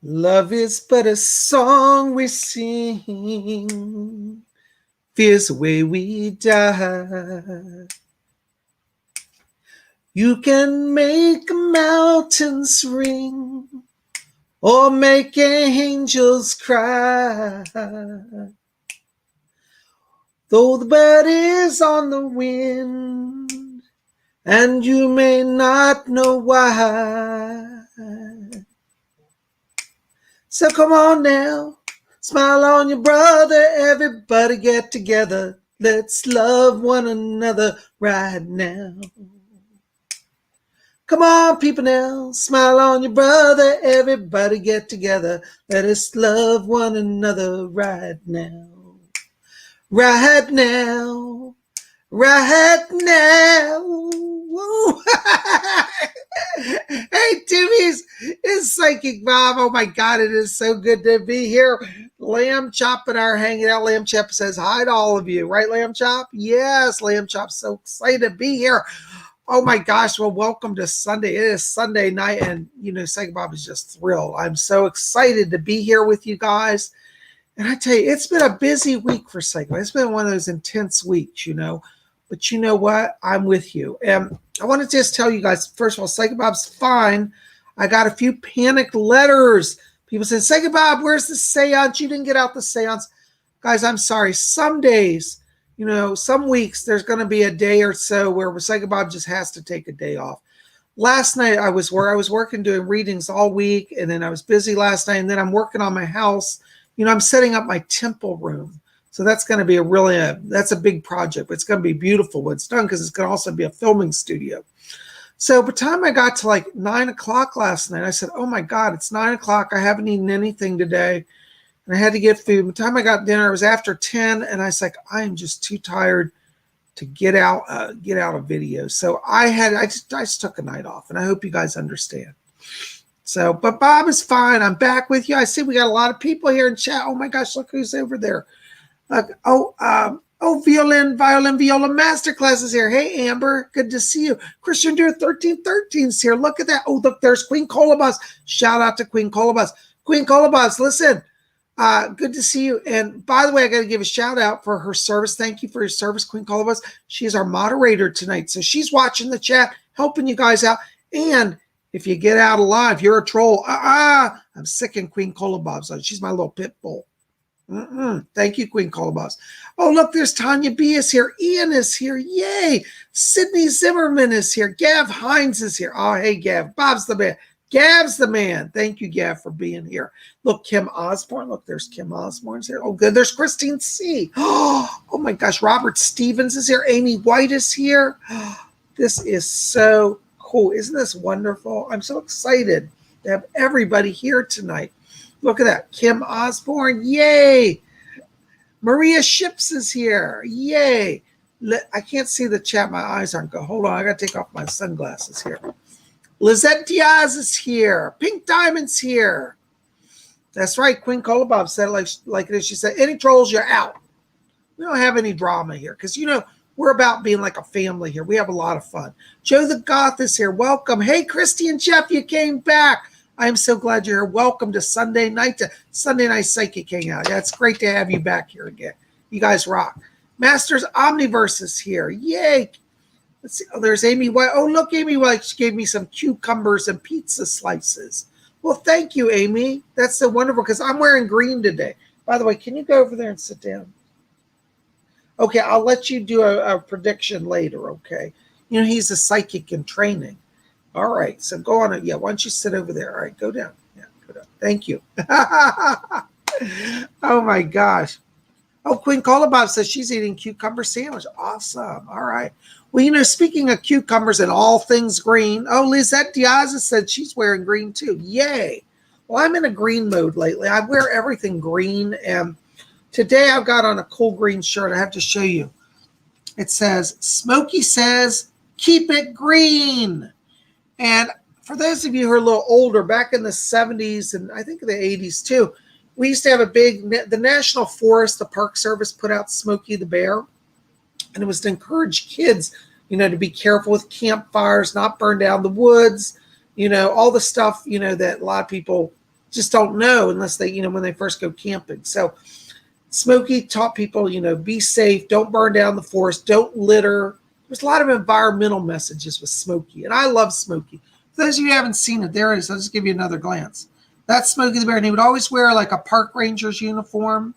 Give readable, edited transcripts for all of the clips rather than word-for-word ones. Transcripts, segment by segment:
Love is but a song we sing, fears away we die. You can make mountains ring or make angels cry. Though the bird is on the wind and you may not know why. So come on now, smile on your brother, everybody get together. Let's love one another right now. Come on, people now, smile on your brother, everybody get together. Let us love one another right now. Right now, right now. Woo. Hey, Timmy's, it's Psychic Bob. Oh my God, it is so good to be here. Lamb Chop and I are hanging out. Lamb Chop says hi to all of you. Right, Lamb Chop? Yes, Lamb Chop's so excited to be here. Oh my gosh, well, welcome to Sunday. It is Sunday night, and Psychic Bob is just thrilled. I'm so excited to be here with you guys. And I tell you, it's been a busy week for Psychic Bob. It's been one of those intense weeks, But you know what? I'm with you. And I want to just tell you guys, first of all, Psychic Bob's fine. I got a few panicked letters. People said, Psychic Bob, where's the seance? You didn't get out the seance. Guys, I'm sorry. Some days, some weeks, there's going to be a day or so where Psychic Bob just has to take a day off. Last night, I was working doing readings all week, and then I was busy last night, and then I'm working on my house. I'm setting up my temple room. So that's going to be that's a big project, but it's going to be beautiful when it's done because it's going to also be a filming studio. So by the time I got to like 9 o'clock last night, I said, oh my God, it's 9 o'clock. I haven't eaten anything today. And I had to get food. By the time I got dinner, it was after 10. And I was like, I am just too tired to get out a video. So I just took a night off, and I hope you guys understand. So, but Bob is fine. I'm back with you. I see we got a lot of people here in chat. Oh my gosh, look who's over there. Viola Masterclass is here. Hey, Amber, good to see you. Christian Deer 1313 is here. Look at that. Oh, look, there's Queen Colobus. Shout out to Queen Colobus. Queen Colobus, listen, good to see you. And by the way, I got to give a shout out for her service. Thank you for your service, Queen Colobus. She is our moderator tonight. So she's watching the chat, helping you guys out. And if you get out alive, you're a troll. I'm sick in Queen Colobus. She's my little pit bull. Thank you, Queen Colobus. Oh, look, there's Tanya B is here. Ian is here. Yay. Sydney Zimmerman is here. Gav Hines is here. Oh, hey, Gav. Bob's the man. Gav's the man. Thank you, Gav, for being here. Look, Kim Osborne. Look, there's Kim Osborne's here. Oh, good. There's Christine C. Oh my gosh. Robert Stevens is here. Amy White is here. This is so cool. Isn't this wonderful? I'm so excited to have everybody here tonight. Look at that. Kim Osborne. Yay. Maria Ships is here. Yay. I can't see the chat. My eyes aren't good. Hold on. I got to take off my sunglasses here. Lizette Diaz is here. Pink Diamond's here. That's right. Queen Colabob said it like it is. She said, any trolls, you're out. We don't have any drama here because, we're about being like a family here. We have a lot of fun. Joe the Goth is here. Welcome. Hey, Christy and Jeff, you came back. I am so glad you're here. Welcome to Sunday Night Psychic Hangout. Yeah, it's great to have you back here again. You guys rock. Masters Omniverse is here. Yay. Let's see. Oh, there's Amy White. Oh, look, Amy White. She gave me some cucumbers and pizza slices. Well, thank you, Amy. That's so wonderful because I'm wearing green today. By the way, can you go over there and sit down? Okay, I'll let you do a prediction later, okay? He's a psychic in training. All right, so go on. Yeah, why don't you sit over there? All right, go down. Yeah, go down. Thank you. Oh, my gosh. Oh, Queen Colabob says she's eating cucumber sandwich. Awesome. All right. Well, speaking of cucumbers and all things green, oh, Lizette Diaz said she's wearing green too. Yay. Well, I'm in a green mode lately. I wear everything green, and today I've got on a cool green shirt. I have to show you. It says, Smokey says, keep it green. And for those of you who are a little older, back in the 70s and I think the 80s too, we used to have the National Forest, the Park Service put out Smokey the Bear. And it was to encourage kids, to be careful with campfires, not burn down the woods, all the stuff, that a lot of people just don't know unless they, when they first go camping. So Smokey taught people, be safe, don't burn down the forest, don't litter. There's a lot of environmental messages with Smokey, and I love Smokey. For those of you who haven't seen it, there it is. I'll just give you another glance. That's Smokey the Bear, and he would always wear like a park ranger's uniform,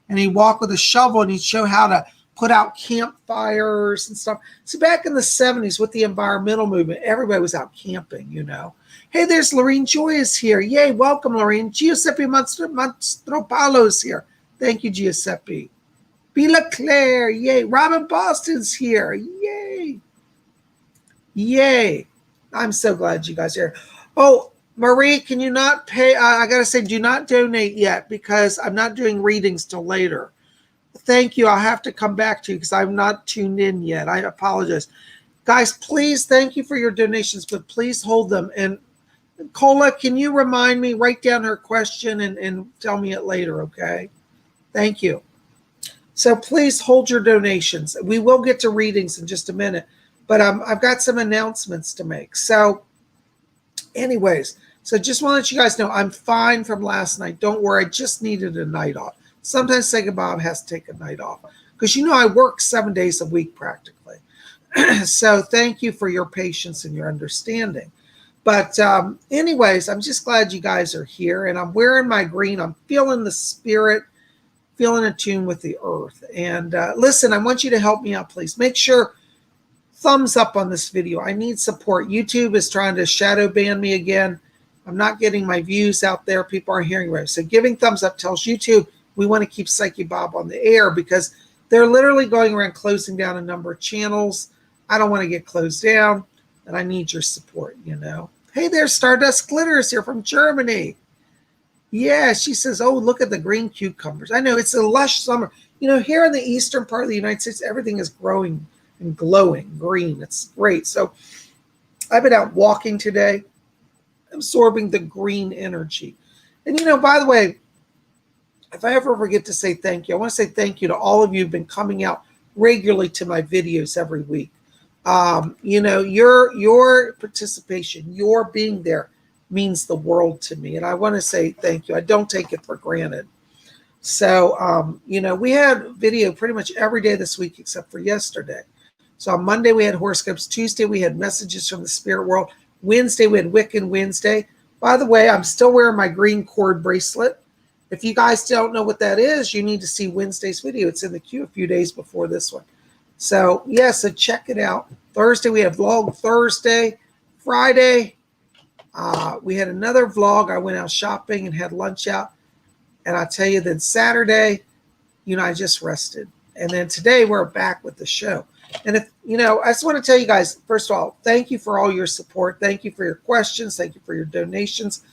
and he'd walk with a shovel, and he'd show how to put out campfires and stuff. So back in the 70s with the environmental movement, everybody was out camping, Hey, there's Lorene Joy is here. Yay, welcome, Lorene. Giuseppe Mastropalo is here. Thank you, Giuseppe. Bila Claire, yay. Robin Boston's here. Yay. Yay. I'm so glad you guys are here. Oh, Marie, can you not pay? I got to say, do not donate yet because I'm not doing readings till later. Thank you. I'll have to come back to you because I'm not tuned in yet. I apologize. Guys, please, thank you for your donations, but please hold them. And Cola, can you remind me, write down her question and tell me it later, okay? Thank you. So please hold your donations. We will get to readings in just a minute, but I've got some announcements to make. So anyways, so just want to let you guys know I'm fine from last night. Don't worry, I just needed a night off. Sometimes PsychicBob has to take a night off because, I work 7 days a week practically. So thank you for your patience and your understanding. But anyways, I'm just glad you guys are here, and I'm wearing my green. I'm feeling the spirit, feeling in tune with the earth. And listen, I want you to help me out, please. Make sure thumbs up on this video. I need support. YouTube is trying to shadow ban me again. I'm not getting my views out there. People aren't hearing right. So giving thumbs up tells YouTube we want to keep PsychicBob on the air because they're literally going around closing down a number of channels. I don't want to get closed down, and I need your support, Hey there, Stardust Glitter is here from Germany. Yeah, she says, oh, look at the green cucumbers. I know, it's a lush summer. Here in the eastern part of the United States, everything is growing and glowing green. It's great. So I've been out walking today, absorbing the green energy. And, by the way, if I ever forget to say thank you, I want to say thank you to all of you who've been coming out regularly to my videos every week. Your participation, your being there means the world to me. And I want to say thank you. I don't take it for granted. So, we had video pretty much every day this week except for yesterday. So on Monday, we had horoscopes. Tuesday, we had messages from the spirit world. Wednesday, we had Wiccan Wednesday. By the way, I'm still wearing my green cord bracelet. If you guys don't know what that is, you need to see Wednesday's video. It's in the queue a few days before this one. So, yeah, so check it out. Thursday, we had Vlog Thursday. Friday, we had another vlog. I went out shopping and had lunch out. And I tell you, then Saturday, I just rested. And then today, we're back with the show. And if, I just want to tell you guys, first of all, thank you for all your support. Thank you for your questions. Thank you for your donations.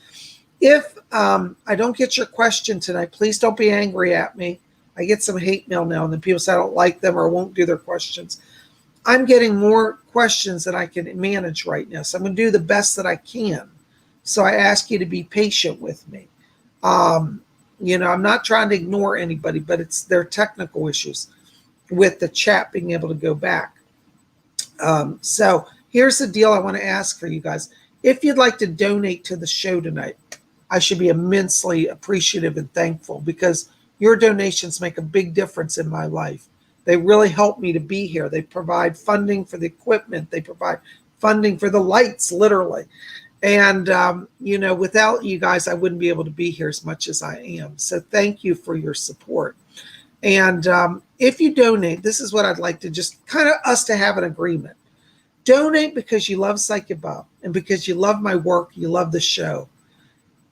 If I don't get your question tonight, please don't be angry at me. I get some hate mail now, and then people say I don't like them or won't do their questions. I'm getting more questions than I can manage right now. So I'm going to do the best that I can. So I ask you to be patient with me. I'm not trying to ignore anybody, but it's their technical issues with the chat being able to go back. So here's the deal I want to ask for you guys. If you'd like to donate to the show tonight, I should be immensely appreciative and thankful because your donations make a big difference in my life. They really help me to be here. They provide funding for the equipment. They provide funding for the lights, literally. And, without you guys, I wouldn't be able to be here as much as I am. So thank you for your support. And if you donate, this is what I'd like to just kind of us to have an agreement. Donate because you love PsychicBob and because you love my work, you love the show.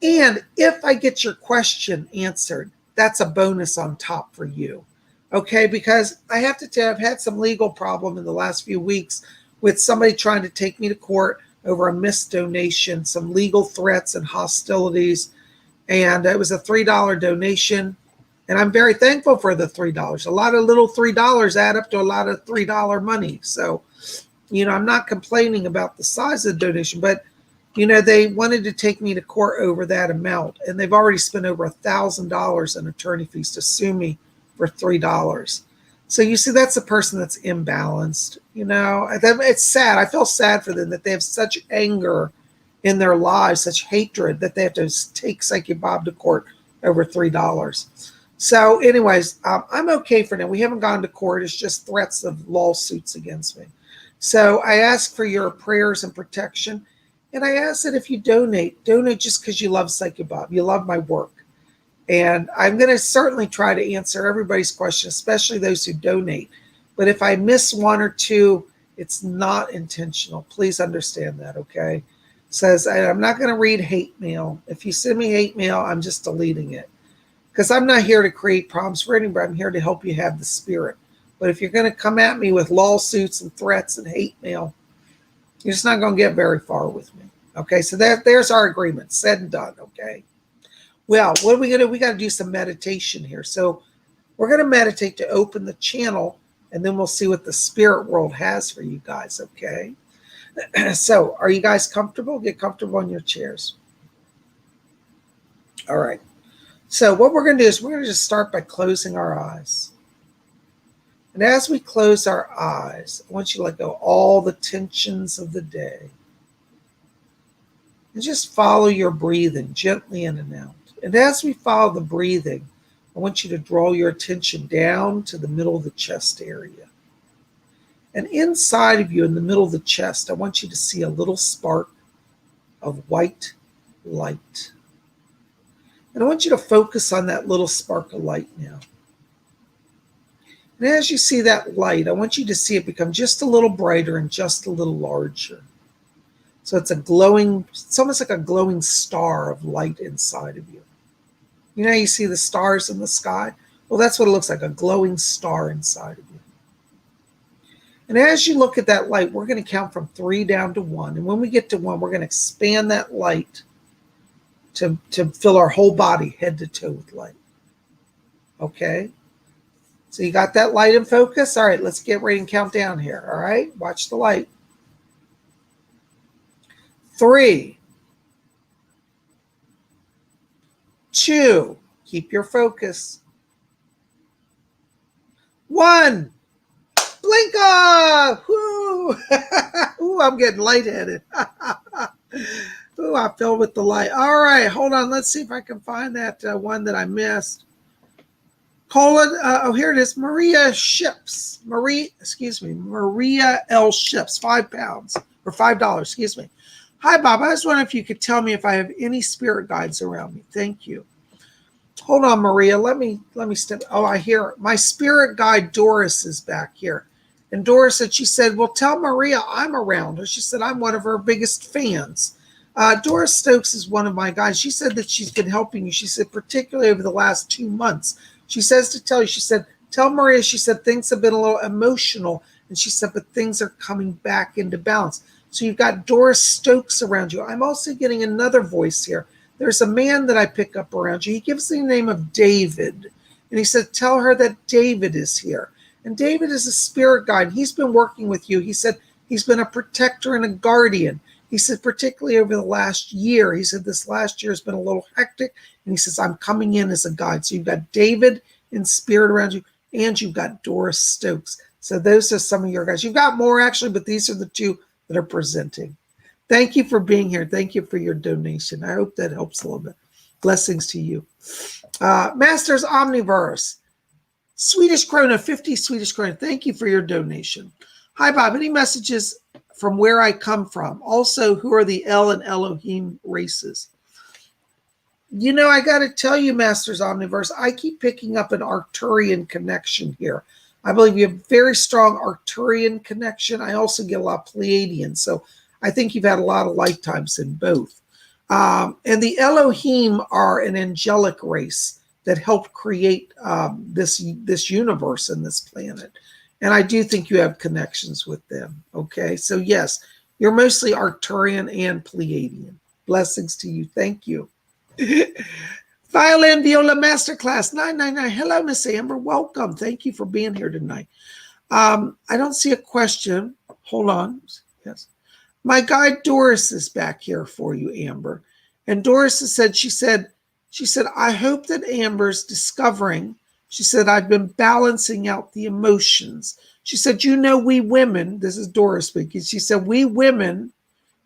And if I get your question answered, that's a bonus on top for you. Okay, because I have to tell you, I've had some legal problem in the last few weeks with somebody trying to take me to court over a missed donation, some legal threats and hostilities. And it was a $3 donation. And I'm very thankful for the $3. A lot of little $3 add up to a lot of $3 money. So, I'm not complaining about the size of the donation, but, they wanted to take me to court over that amount. And they've already spent over $1,000 in attorney fees to sue me for $3. So you see, that's a person that's imbalanced. It's sad. I feel sad for them that they have such anger in their lives, such hatred that they have to take Psychic Bob to court over $3. So anyways, I'm okay for now. We haven't gone to court. It's just threats of lawsuits against me. So I ask for your prayers and protection. And I ask that if you donate just because you love Psychic Bob. You love my work. And I'm going to certainly try to answer everybody's question, especially those who donate. But if I miss one or two, it's not intentional. Please understand that, okay? Says, I'm not going to read hate mail. If you send me hate mail, I'm just deleting it. Because I'm not here to create problems for anybody. I'm here to help you have the spirit. But if you're going to come at me with lawsuits and threats and hate mail, you're just not going to get very far with me. Okay, so there's our agreement. Said and done, okay? Well, what are we going to do? We got to do some meditation here. So we're going to meditate to open the channel, and then we'll see what the spirit world has for you guys, okay? So are you guys comfortable? Get comfortable in your chairs. All right. So what we're going to do is we're going to just start by closing our eyes. And as we close our eyes, I want you to let go all the tensions of the day. And just follow your breathing gently in and out. And as we follow the breathing, I want you to draw your attention down to the middle of the chest area. And inside of you, in the middle of the chest, I want you to see a little spark of white light. And I want you to focus on that little spark of light now. And as you see that light, I want you to see it become just a little brighter and just a little larger. So it's almost like a glowing star of light inside of you. You know how you see the stars in the sky? Well, that's what it looks like, a glowing star inside of you. And as you look at that light, we're going to count from 3 down to 1. And when we get to 1, we're going to expand that light to fill our whole body, head to toe with light. Okay? So you got that light in focus? All right, let's get ready and count down here. All right? Watch the light. 3, 2, keep your focus. 1, blink off. Woo! Ooh, I'm getting lightheaded. Ooh, I filled with the light. All right, hold on. Let's see if I can find that one that I missed. Here it is. Maria L. Ships, £5 or $5. Excuse me. Hi, Bob. I was wondering if you could tell me if I have any spirit guides around me. Thank you. Hold on, Maria. Let me step. Oh, I hear it. My spirit guide Doris is back here. And Doris said, she said, well, tell Maria I'm around her. She said, I'm one of her biggest fans. Doris Stokes is one of my guides. She said that she's been helping you. She said, particularly over the last 2 months. She says to tell you, she said, tell Maria, she said, things have been a little emotional. And she said, but things are coming back into balance. So you've got Doris Stokes around you. I'm also getting another voice here. There's a man that I pick up around you. He gives the name of David. And he said, tell her that David is here. And David is a spirit guide. He's been working with you. He said he's been a protector and a guardian. He said, particularly over the last year, he said this last year has been a little hectic. And he says, I'm coming in as a guide. So you've got David in spirit around you, and you've got Doris Stokes. So those are some of your guys. You've got more, actually, but these are the 2 that are presenting. Thank you for being here. Thank you for your donation. I hope that helps a little bit. Blessings to you. Masters Omniverse. Swedish krona, 50 Swedish krona. Thank you for your donation. Hi, Bob. Any messages from where I come from? Also, who are the El and Elohim races? You know, I got to tell you, Masters Omniverse, I keep picking up an Arcturian connection here. I believe you have very strong Arcturian connection. I also get a lot of Pleiadian. So I think you've had a lot of lifetimes in both. And the Elohim are an angelic race that helped create this universe and this planet. And I do think you have connections with them. Okay, so yes, you're mostly Arcturian and Pleiadian. Blessings to you. Thank you. Violin Viola Masterclass 999. Hello, Miss Amber. Welcome. Thank you for being here tonight. I don't see a question. Hold on. Yes. My guide Doris is back here for you, Amber. And Doris has said, she said, I hope that Amber's discovering, she said, I've been balancing out the emotions. She said, you know, we women, this is Doris speaking, she said, we women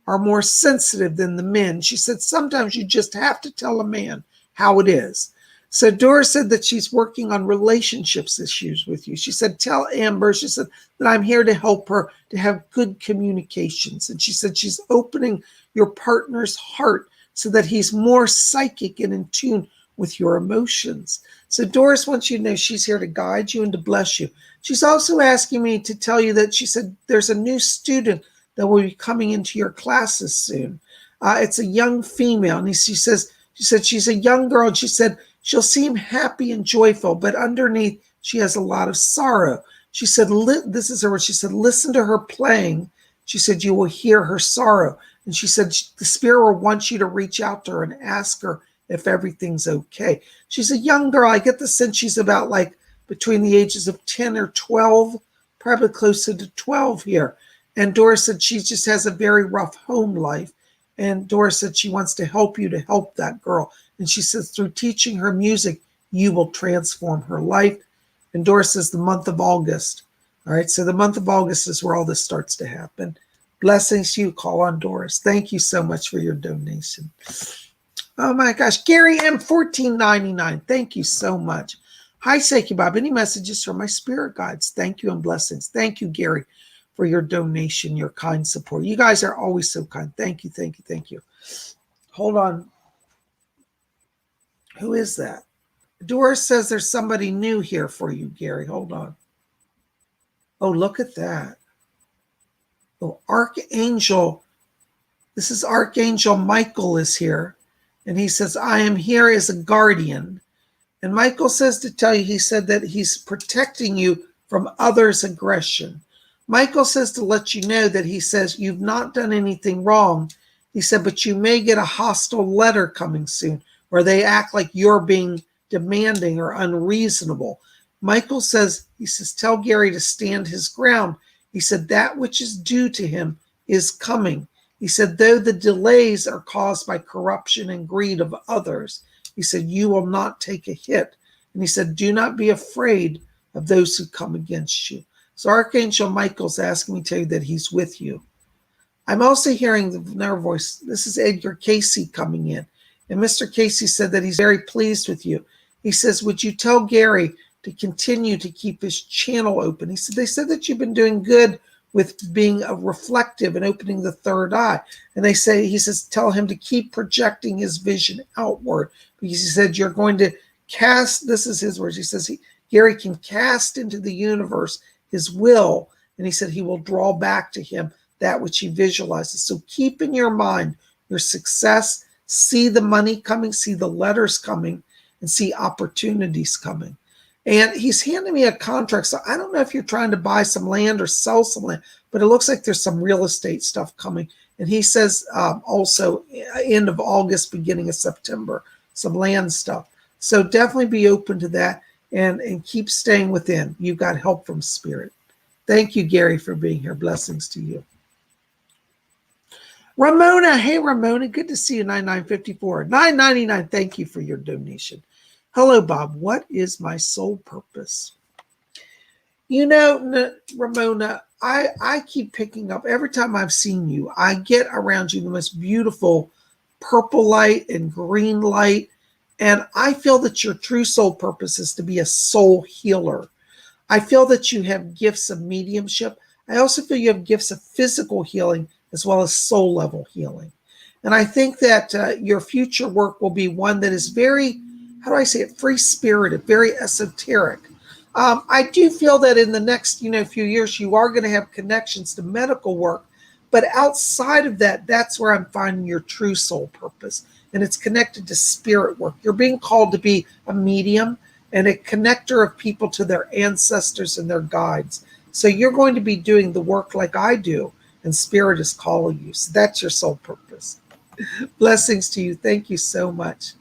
are more sensitive than the men. She said, sometimes you just have to tell a man how it is. So Doris said that she's working on relationships issues with you. She said, tell Amber, she said, that I'm here to help her to have good communications. And she said she's opening your partner's heart so that he's more psychic and in tune with your emotions. So Doris wants you to know she's here to guide you and to bless you. She's also asking me to tell you that she said there's a new student that will be coming into your classes soon. It's a young female. And she said she's a young girl. And she said she'll seem happy and joyful, but underneath she has a lot of sorrow. She said, this is her word. She said, listen to her playing. She said, you will hear her sorrow. And she said, the spirit will want you to reach out to her and ask her if everything's okay. She's a young girl. I get the sense she's about like between the ages of 10 or 12, probably closer to 12 here. And Doris said she just has a very rough home life. And Doris said she wants to help you to help that girl. And she says through teaching her music, you will transform her life. And Doris says the month of August. All right, so the month of August is where all this starts to happen. Blessings to you. Call on Doris. Thank you so much for your donation. Oh my gosh. Gary M. 1499. Thank you so much. Hi, Psychic Bob. Any messages from my spirit guides? Thank you and blessings. Thank you, Gary, for your donation, your kind support. You guys are always so kind. Thank you, thank you, thank you. Hold on. Who is that? Doris says there's somebody new here for you, Gary. Hold on. Oh, look at that. Oh, Archangel. This is Archangel Michael is here. And he says, I am here as a guardian. And Michael says to tell you, he said that he's protecting you from others' aggression. Michael says to let you know that he says you've not done anything wrong. He said, but you may get a hostile letter coming soon where they act like you're being demanding or unreasonable. Michael says, he says, tell Gary to stand his ground. He said, that which is due to him is coming. He said, though the delays are caused by corruption and greed of others, he said, you will not take a hit. And he said, do not be afraid of those who come against you. So Archangel Michael's asking me to tell you that he's with you. I'm also hearing another voice. This is Edgar Casey coming in. And Mr. Casey said that he's very pleased with you. He says, would you tell Gary to continue to keep his channel open? He said, they said that you've been doing good with being a reflective and opening the third eye. And they say, he says, tell him to keep projecting his vision outward. Because he said, you're going to cast, this is his words. He says, Gary can cast into the universe his will. And he said, he will draw back to him that which he visualizes. So keep in your mind your success, see the money coming, see the letters coming, and see opportunities coming. And he's handing me a contract. So I don't know if you're trying to buy some land or sell some land, but it looks like there's some real estate stuff coming. And he says also end of August, beginning of September, some land stuff. So definitely be open to that and keep staying within. You've got help from Spirit. Thank you, Gary, for being here. Blessings to you. Ramona. Hey, Ramona. Good to see you. 9954. $9.99. Thank you for your donation. Hello, Bob. What is my soul purpose? You know, Ramona, I keep picking up, every time I've seen you, I get around you the most beautiful purple light and green light. And I feel that your true soul purpose is to be a soul healer. I feel that you have gifts of mediumship. I also feel you have gifts of physical healing as well as soul level healing. And I think that your future work will be one that is very, how do I say it, free-spirited, very esoteric. I do feel that in the next, few years, you are going to have connections to medical work. But outside of that, that's where I'm finding your true soul purpose. And it's connected to spirit work. You're being called to be a medium and a connector of people to their ancestors and their guides. So you're going to be doing the work like I do, and Spirit is calling you. So that's your soul purpose. Blessings to you. Thank you so much.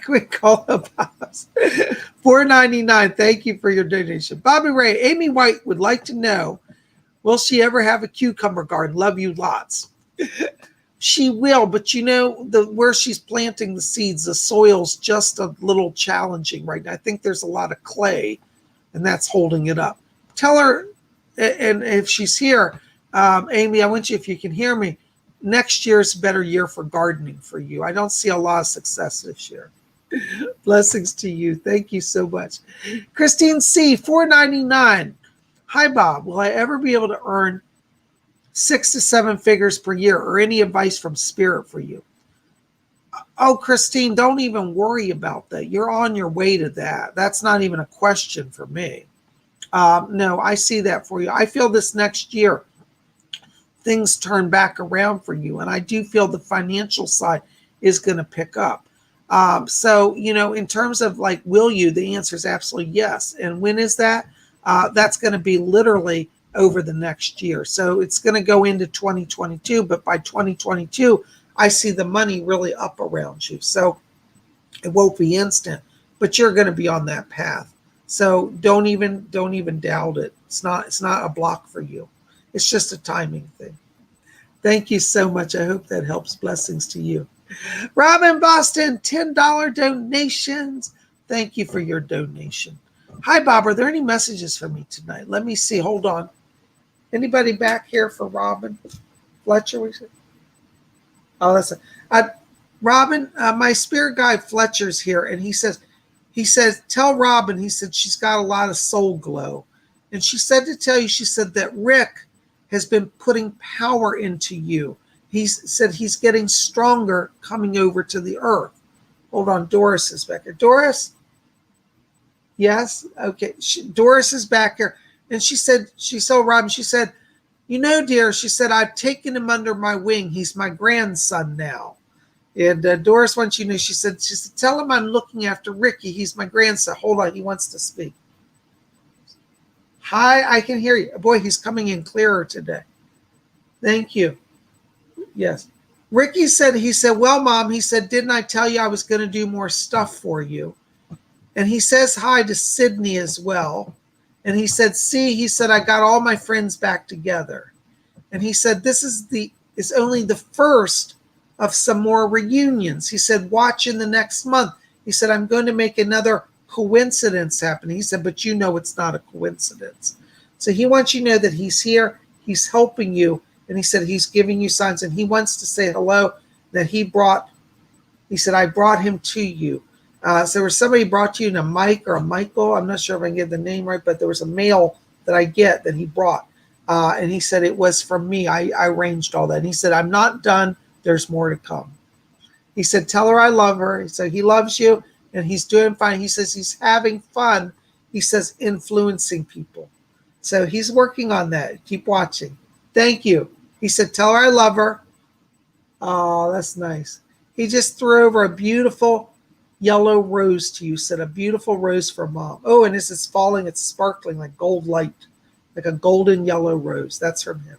Quick call up, $4.99. Thank you for your donation. Bobby Ray, Amy White would like to know, will she ever have a cucumber garden? Love you lots. She will, but where she's planting the seeds, the soil's just a little challenging right now. I think there's a lot of clay and that's holding it up. Tell her, and if she's here, Amy, I want you, if you can hear me, next year's a better year for gardening for you. I don't see a lot of success this year. Blessings to you. Thank you so much. Christine C, $4.99. Hi, Bob. Will I ever be able to earn 6 to 7 figures per year, or any advice from Spirit for you? Oh, Christine, don't even worry about that. You're on your way to that. That's not even a question for me. No, I see that for you. I feel this next year, things turn back around for you. And I do feel the financial side is going to pick up. So, in terms of like, will you, the answer is absolutely yes. And when is that? That's going to be literally over the next year. So it's going to go into 2022, but by 2022, I see the money really up around you. So it won't be instant, but you're going to be on that path. So don't even doubt it. It's not a block for you. It's just a timing thing. Thank you so much. I hope that helps. Blessings to you. Robin Boston, $10 donations. Thank you for your donation. Hi, Bob. Are there any messages for me tonight? Let me see. Hold on. Anybody back here for Robin Fletcher? Oh, that's Robin. My spirit guide Fletcher's here, and he says, tell Robin. He said she's got a lot of soul glow, and she said to tell you. She said that Rick has been putting power into you. He said he's getting stronger coming over to the earth. Hold on, Doris is back here. Doris? Yes? Okay. Doris is back here. And she told Robin, she said, dear, she said, I've taken him under my wing. He's my grandson now. And Doris wants you to know, she said, tell him I'm looking after Ricky. He's my grandson. Hold on, he wants to speak. Hi, I can hear you. Boy, he's coming in clearer today. Thank you. Yes. Ricky said, well, Mom, he said, didn't I tell you I was going to do more stuff for you? And he says hi to Sydney as well. And he said, I got all my friends back together. And he said, this is only the first of some more reunions. He said, watch in the next month. He said, I'm going to make another coincidence happen. He said, but it's not a coincidence. So he wants you to know that he's here. He's helping you. And he said, he's giving you signs. And he wants to say hello, that he said, I brought him to you. So there was somebody brought you in a Mike or a Michael. I'm not sure if I can get the name right, but there was a mail that I get that he brought. And he said, it was from me. I arranged all that. And he said, I'm not done. There's more to come. He said, tell her I love her. He said, he loves you and he's doing fine. He says, he's having fun. He says, influencing people. So he's working on that. Keep watching. Thank you. He said, tell her I love her. Oh, that's nice. He just threw over a beautiful yellow rose to you. Said, a beautiful rose for Mom. Oh, and as it's falling, it's sparkling like gold light, like a golden yellow rose. That's from him.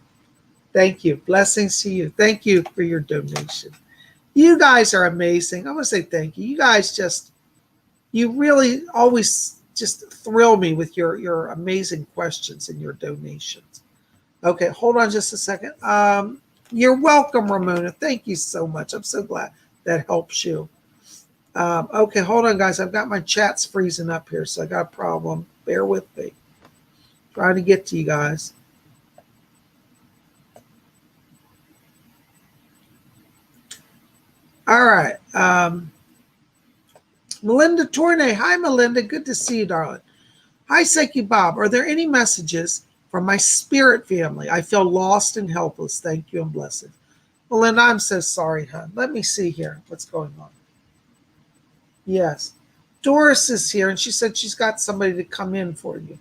Thank you. Blessings to you. Thank you for your donation. You guys are amazing. I want to say thank you. You guys you really always just thrill me with your amazing questions and your donations. Okay, hold on just a second. You're welcome, Ramona. Thank you so much. I'm so glad that helps you. Okay, hold on, guys. I've got my chats freezing up here, so I got a problem. Bear with me. Trying to get to you guys. All right. Melinda Tournay. Hi, Melinda. Good to see you, darling. Hi, Psychic Bob. Are there any messages from my spirit family? I feel lost and helpless. Thank you and blessings. Melinda, I'm so sorry, hon. Let me see here what's going on. Yes. Doris is here, and she said she's got somebody to come in for you.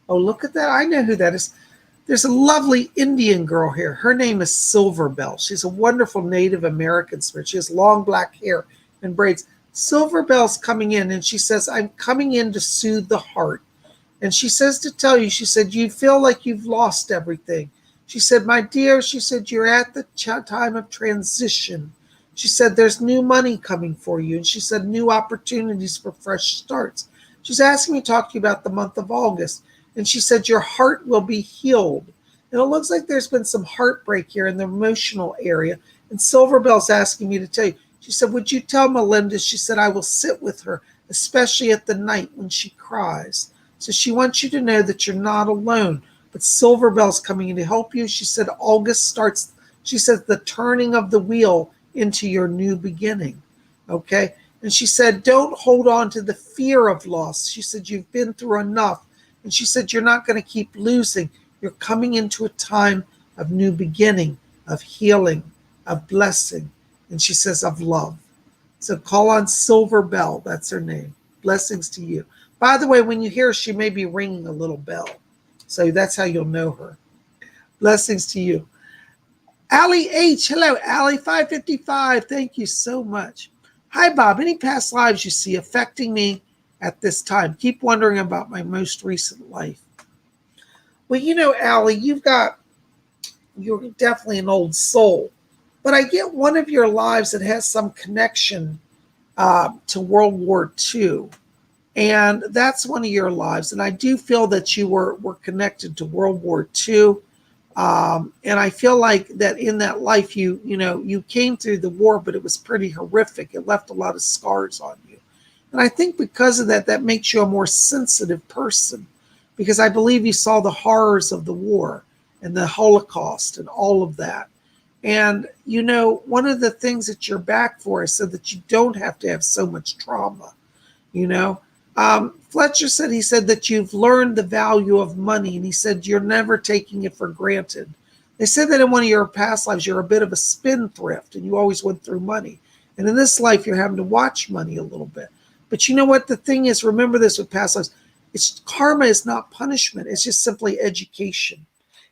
Oh, look at that. I know who that is. There's a lovely Indian girl here. Her name is Silverbell. She's a wonderful Native American spirit. She has long black hair and braids. Silverbell's coming in, and she says, I'm coming in to soothe the heart. And she says to tell you, she said, you feel like you've lost everything. She said, my dear, she said, you're at the time of transition. She said, there's new money coming for you. And she said, new opportunities for fresh starts. She's asking me to talk to you about the month of August. And she said, your heart will be healed. And it looks like there's been some heartbreak here in the emotional area. And Silverbell's asking me to tell you. She said, would you tell Melinda? She said, I will sit with her, especially at the night when she cries. So she wants you to know that you're not alone. But Silver Bell's coming in to help you. She said August starts, she said, the turning of the wheel into your new beginning. Okay? And she said, don't hold on to the fear of loss. She said, you've been through enough. And she said, you're not going to keep losing. You're coming into a time of new beginning, of healing, of blessing. And she says, of love. So call on Silver Bell. That's her name. Blessings to you. By the way, when you hear her, she may be ringing a little bell. So that's how you'll know her. Blessings to you. Allie H. Hello, Allie 555. Thank you so much. Hi, Bob. Any past lives you see affecting me at this time? Keep wondering about my most recent life. Well, you know, Allie, you're definitely an old soul. But I get one of your lives that has some connection to World War II. And that's one of your lives. And I do feel that you were connected to World War II. And I feel like that in that life, you came through the war, but it was pretty horrific. It left a lot of scars on you. And I think because of that, that makes you a more sensitive person, because I believe you saw the horrors of the war and the Holocaust and all of that. And, one of the things that you're back for is so that you don't have to have so much trauma, Fletcher said, he said that you've learned the value of money, and he said you're never taking it for granted. They said that in one of your past lives, you're a bit of a spendthrift and you always went through money. And in this life, you're having to watch money a little bit. But you know what? The thing is, remember this with past lives, karma is not punishment. It's just simply education.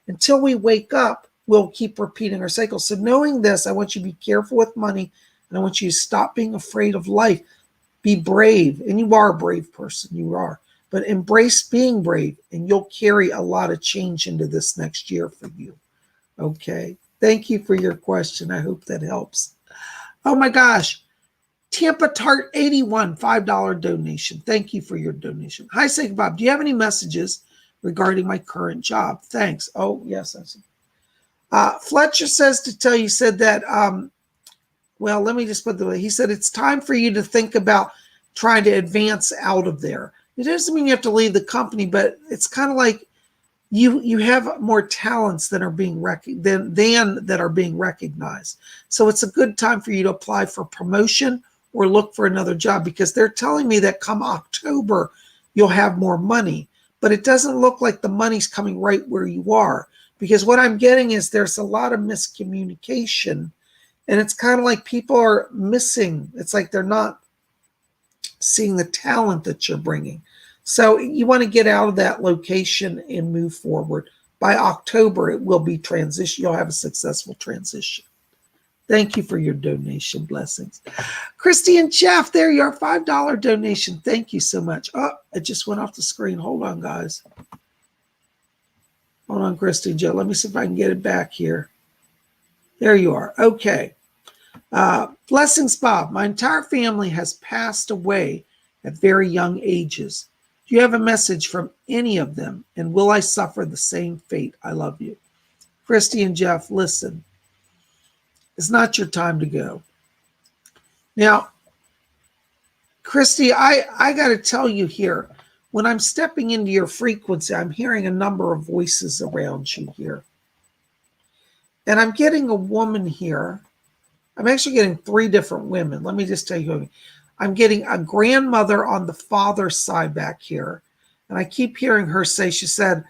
Until we wake up, we'll keep repeating our cycle. So knowing this, I want you to be careful with money, and I want you to stop being afraid of life. Be brave, and you are a brave person, you are. But embrace being brave, and you'll carry a lot of change into this next year for you. Okay? Thank you for your question. I hope that helps. Oh my gosh. Tampa Tart 81, $5 donation. Thank you for your donation. Hi, Psychic Bob. Do you have any messages regarding my current job? Thanks. Oh, yes, I see. Fletcher says to tell you, said that, well, let me just put the way. He said it's time for you to think about trying to advance out of there. It doesn't mean you have to leave the company, but it's kind of like you have more talents that are being that are being recognized. So it's a good time for you to apply for promotion or look for another job, because they're telling me that come October you'll have more money, but it doesn't look like the money's coming right where you are, because what I'm getting is there's a lot of miscommunication. And it's kind of like people are missing. It's like they're not seeing the talent that you're bringing. So you want to get out of that location and move forward. By October, it will be transition. You'll have a successful transition. Thank you for your donation. Blessings. Christy and Jeff, there you are, $5 donation. Thank you so much. Oh, it just went off the screen. Hold on, guys. Hold on, Christy and Jeff. Let me see if I can get it back here. There you are. Okay. Blessings, Bob. My entire family has passed away at very young ages. Do you have a message from any of them? And will I suffer the same fate? I love you. Christy and Jeff, listen. It's not your time to go. Now, Christy, I got to tell you here, when I'm stepping into your frequency, I'm hearing a number of voices around you here. And I'm getting a woman here. I'm actually getting 3 different women. Let me just tell you. I'm getting a grandmother on the father's side back here. And I keep hearing her say, she said,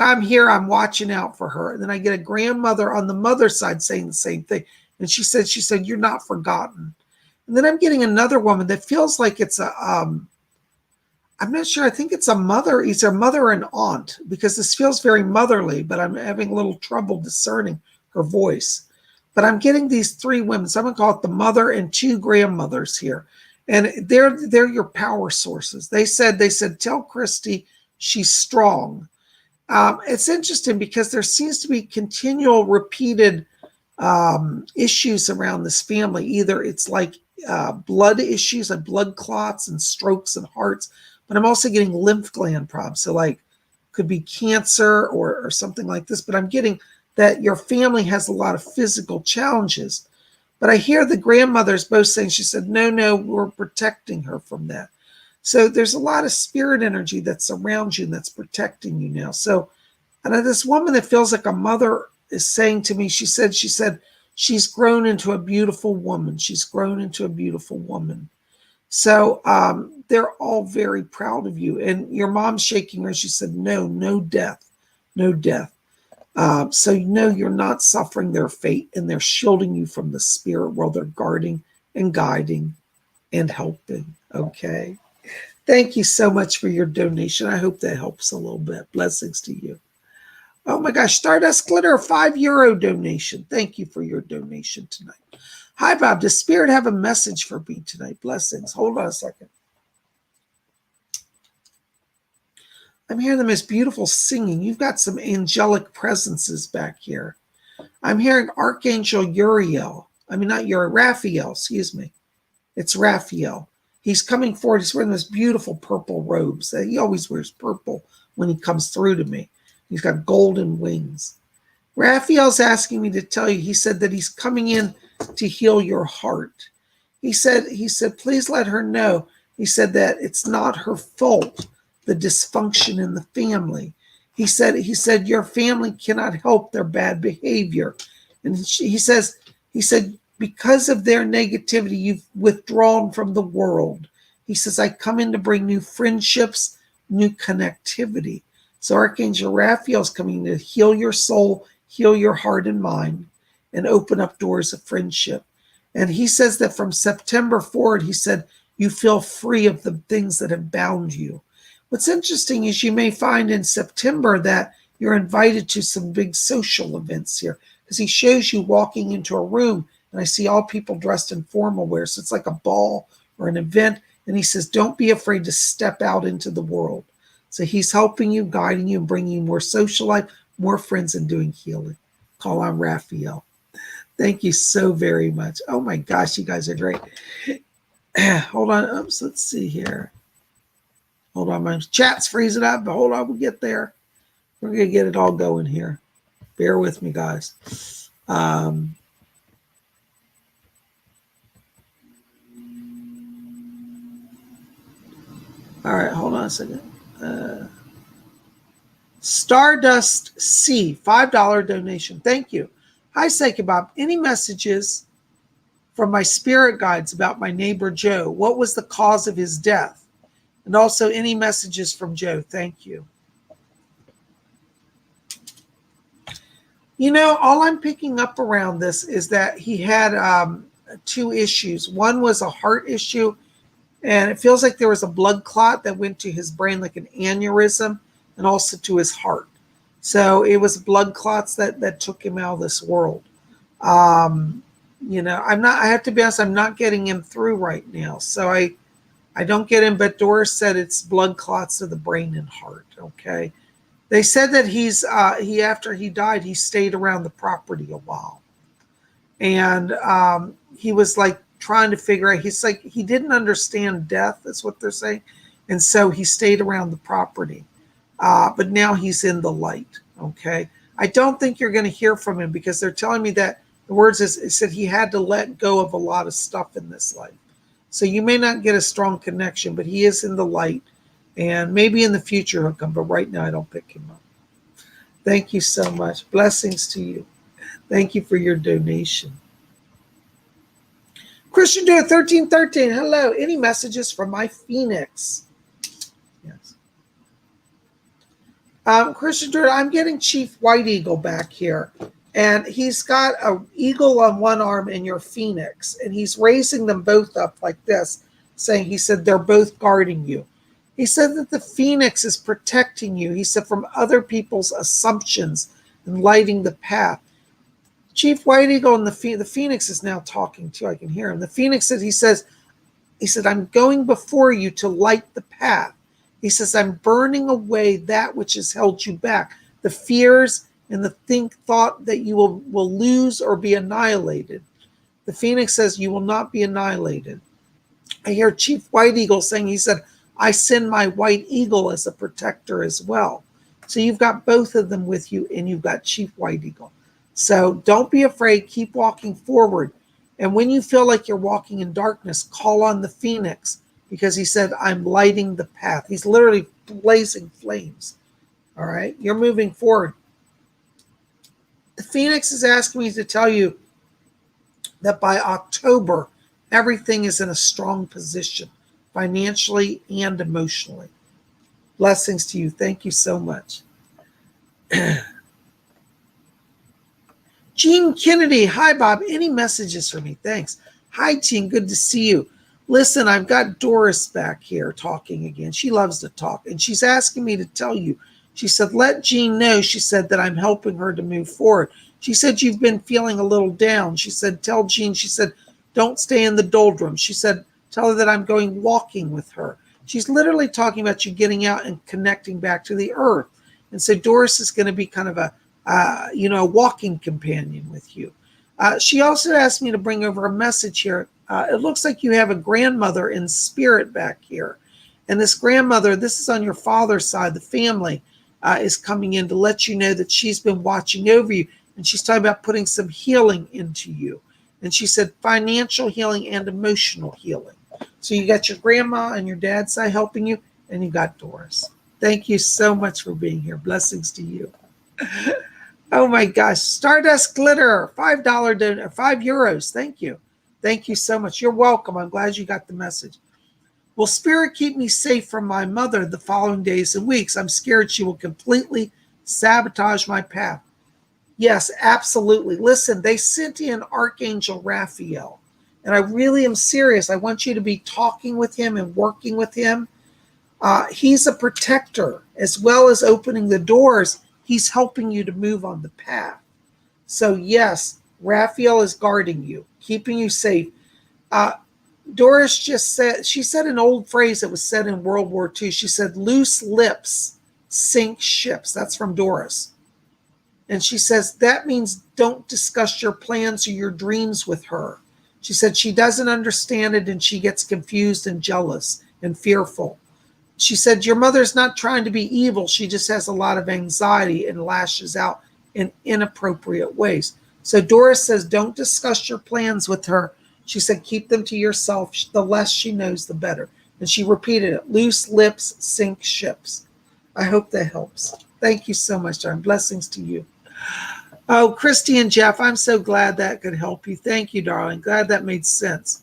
I'm here, I'm watching out for her. And then I get a grandmother on the mother's side saying the same thing. And she said, you're not forgotten. And then I'm getting another woman that feels like it's I'm not sure. I think it's a mother. It's a mother and aunt, because this feels very motherly, but I'm having a little trouble discerning her voice. But I'm getting these 3 women. So I'm going to call it the mother and 2 grandmothers here. And they're your power sources. They said, tell Christy she's strong. It's interesting because there seems to be continual repeated issues around this family. Either it's like blood issues, like blood clots and strokes and hearts, but I'm also getting lymph gland problems. So like could be cancer or something like this, but I'm getting that your family has a lot of physical challenges. But I hear the grandmothers both saying, she said, no, we're protecting her from that. So there's a lot of spirit energy that's around you and that's protecting you now. So, and this woman that feels like a mother is saying to me, she said, she's grown into a beautiful woman. She's grown into a beautiful woman. So they're all very proud of you. And your mom's shaking her. She said, no death, no death. So you know you're not suffering their fate, and they're shielding you from the spirit world. They're guarding and guiding and helping. Okay. Thank you so much for your donation. I hope that helps a little bit. Blessings to you. Oh my gosh, Stardust Glitter, €5 donation. Thank you for your donation tonight. Hi, Bob. Does Spirit have a message for me tonight? Blessings. Hold on a second. I'm hearing the most beautiful singing. You've got some angelic presences back here. I'm hearing Archangel Uriel. I mean, not Uriel, Raphael, excuse me. It's Raphael. He's coming forward. He's wearing this beautiful purple robes. He always wears purple when he comes through to me. He's got golden wings. Raphael's asking me to tell you, he said that he's coming in to heal your heart. He said, please let her know. He said that it's not her fault, the dysfunction in the family. He said, your family cannot help their bad behavior. And he said, because of their negativity, you've withdrawn from the world. He says, I come in to bring new friendships, new connectivity. So Archangel Raphael is coming to heal your soul, heal your heart and mind, and open up doors of friendship. And he says that from September forward, he said, you feel free of the things that have bound you. What's interesting is you may find in September that you're invited to some big social events here, because he shows you walking into a room, and I see all people dressed in formal wear. So it's like a ball or an event. And he says, don't be afraid to step out into the world. So he's helping you, guiding you, and bringing you more social life, more friends, and doing healing. Call on Raphael. Thank you so very much. Oh my gosh, you guys are great. Hold on. Oops, let's see here. Hold on, my chat's freezing up, but hold on, we'll get there. We're going to get it all going here. Bear with me, guys. All right, hold on a second. Stardust C, $5 donation. Thank you. Hi, Psychic Bob. Any messages from my spirit guides about my neighbor Joe? What was the cause of his death? And also any messages from Joe? Thank you. You know, all I'm picking up around this is that he had two issues. One was a heart issue, and it feels like there was a blood clot that went to his brain, like an aneurysm, and also to his heart. So it was blood clots that took him out of this world. You know, I have to be honest, I'm not getting him through right now. So I don't get him, but Doris said it's blood clots to the brain and heart. Okay. They said that after he died, he stayed around the property a while. And he was like trying to figure out, he's like, he didn't understand death, that's what they're saying. And so he stayed around the property. But now he's in the light. Okay. I don't think you're going to hear from him, because they're telling me that the words it said he had to let go of a lot of stuff in this life. So you may not get a strong connection, but he is in the light, and maybe in the future he'll come, but right now I don't pick him up. Thank you so much. Blessings to you. Thank you for your donation. Christian Dude 1313. Hello. Any messages from my Phoenix? Yes. Christian Dude, I'm getting Chief White Eagle back here. And he's got an eagle on one arm and your Phoenix. And he's raising them both up like this, saying, he said, they're both guarding you. He said that the Phoenix is protecting you. He said, from other people's assumptions and lighting the path. Chief White Eagle and the Phoenix is now talking too. I can hear him. The Phoenix said, he said, I'm going before you to light the path. He says, I'm burning away that which has held you back. The fears and the thought that you will lose or be annihilated. The Phoenix says you will not be annihilated. I hear Chief White Eagle saying, he said, I send my White Eagle as a protector as well. So you've got both of them with you, and you've got Chief White Eagle. So don't be afraid. Keep walking forward. And when you feel like you're walking in darkness, call on the Phoenix, because he said, I'm lighting the path. He's literally blazing flames. All right. You're moving forward. The Phoenix is asking me to tell you that by October, everything is in a strong position, financially and emotionally. Blessings to you. Thank you so much. Jean Kennedy. Hi, Bob. Any messages for me? Thanks. Hi, Jean. Good to see you. Listen, I've got Doris back here talking again. She loves to talk. And she's asking me to tell you. She said, let Jean know, she said, that I'm helping her to move forward. She said, you've been feeling a little down. She said, tell Jean, she said, don't stay in the doldrums. She said, tell her that I'm going walking with her. She's literally talking about you getting out and connecting back to the earth. And so Doris is going to be kind of a walking companion with you. She also asked me to bring over a message here. It looks like you have a grandmother in spirit back here. And this grandmother, this is on your father's side, the family, is coming in to let you know that she's been watching over you. And she's talking about putting some healing into you. And she said financial healing and emotional healing. So you got your grandma and your dad's side helping you, and you got Doris. Thank you so much for being here. Blessings to you. Oh my gosh. Stardust Glitter, $5 donor, €5. Thank you. Thank you so much. You're welcome. I'm glad you got the message. Will Spirit keep me safe from my mother the following days and weeks? I'm scared she will completely sabotage my path. Yes, absolutely. Listen, they sent in Archangel Raphael, and I really am serious. I want you to be talking with him and working with him. He's a protector as well as opening the doors. He's helping you to move on the path. So yes, Raphael is guarding you, keeping you safe. Doris just said, she said an old phrase that was said in World War II. She said, loose lips sink ships. That's from Doris. And she says, that means don't discuss your plans or your dreams with her. She said she doesn't understand it and she gets confused and jealous and fearful. She said, your mother's not trying to be evil. She just has a lot of anxiety and lashes out in inappropriate ways. So Doris says, don't discuss your plans with her. She said, keep them to yourself. The less she knows, the better. And she repeated it, loose lips sink ships. I hope that helps. Thank you so much, darling. Blessings to you. Oh, Christy and Jeff, I'm so glad that could help you. Thank you, darling. Glad that made sense.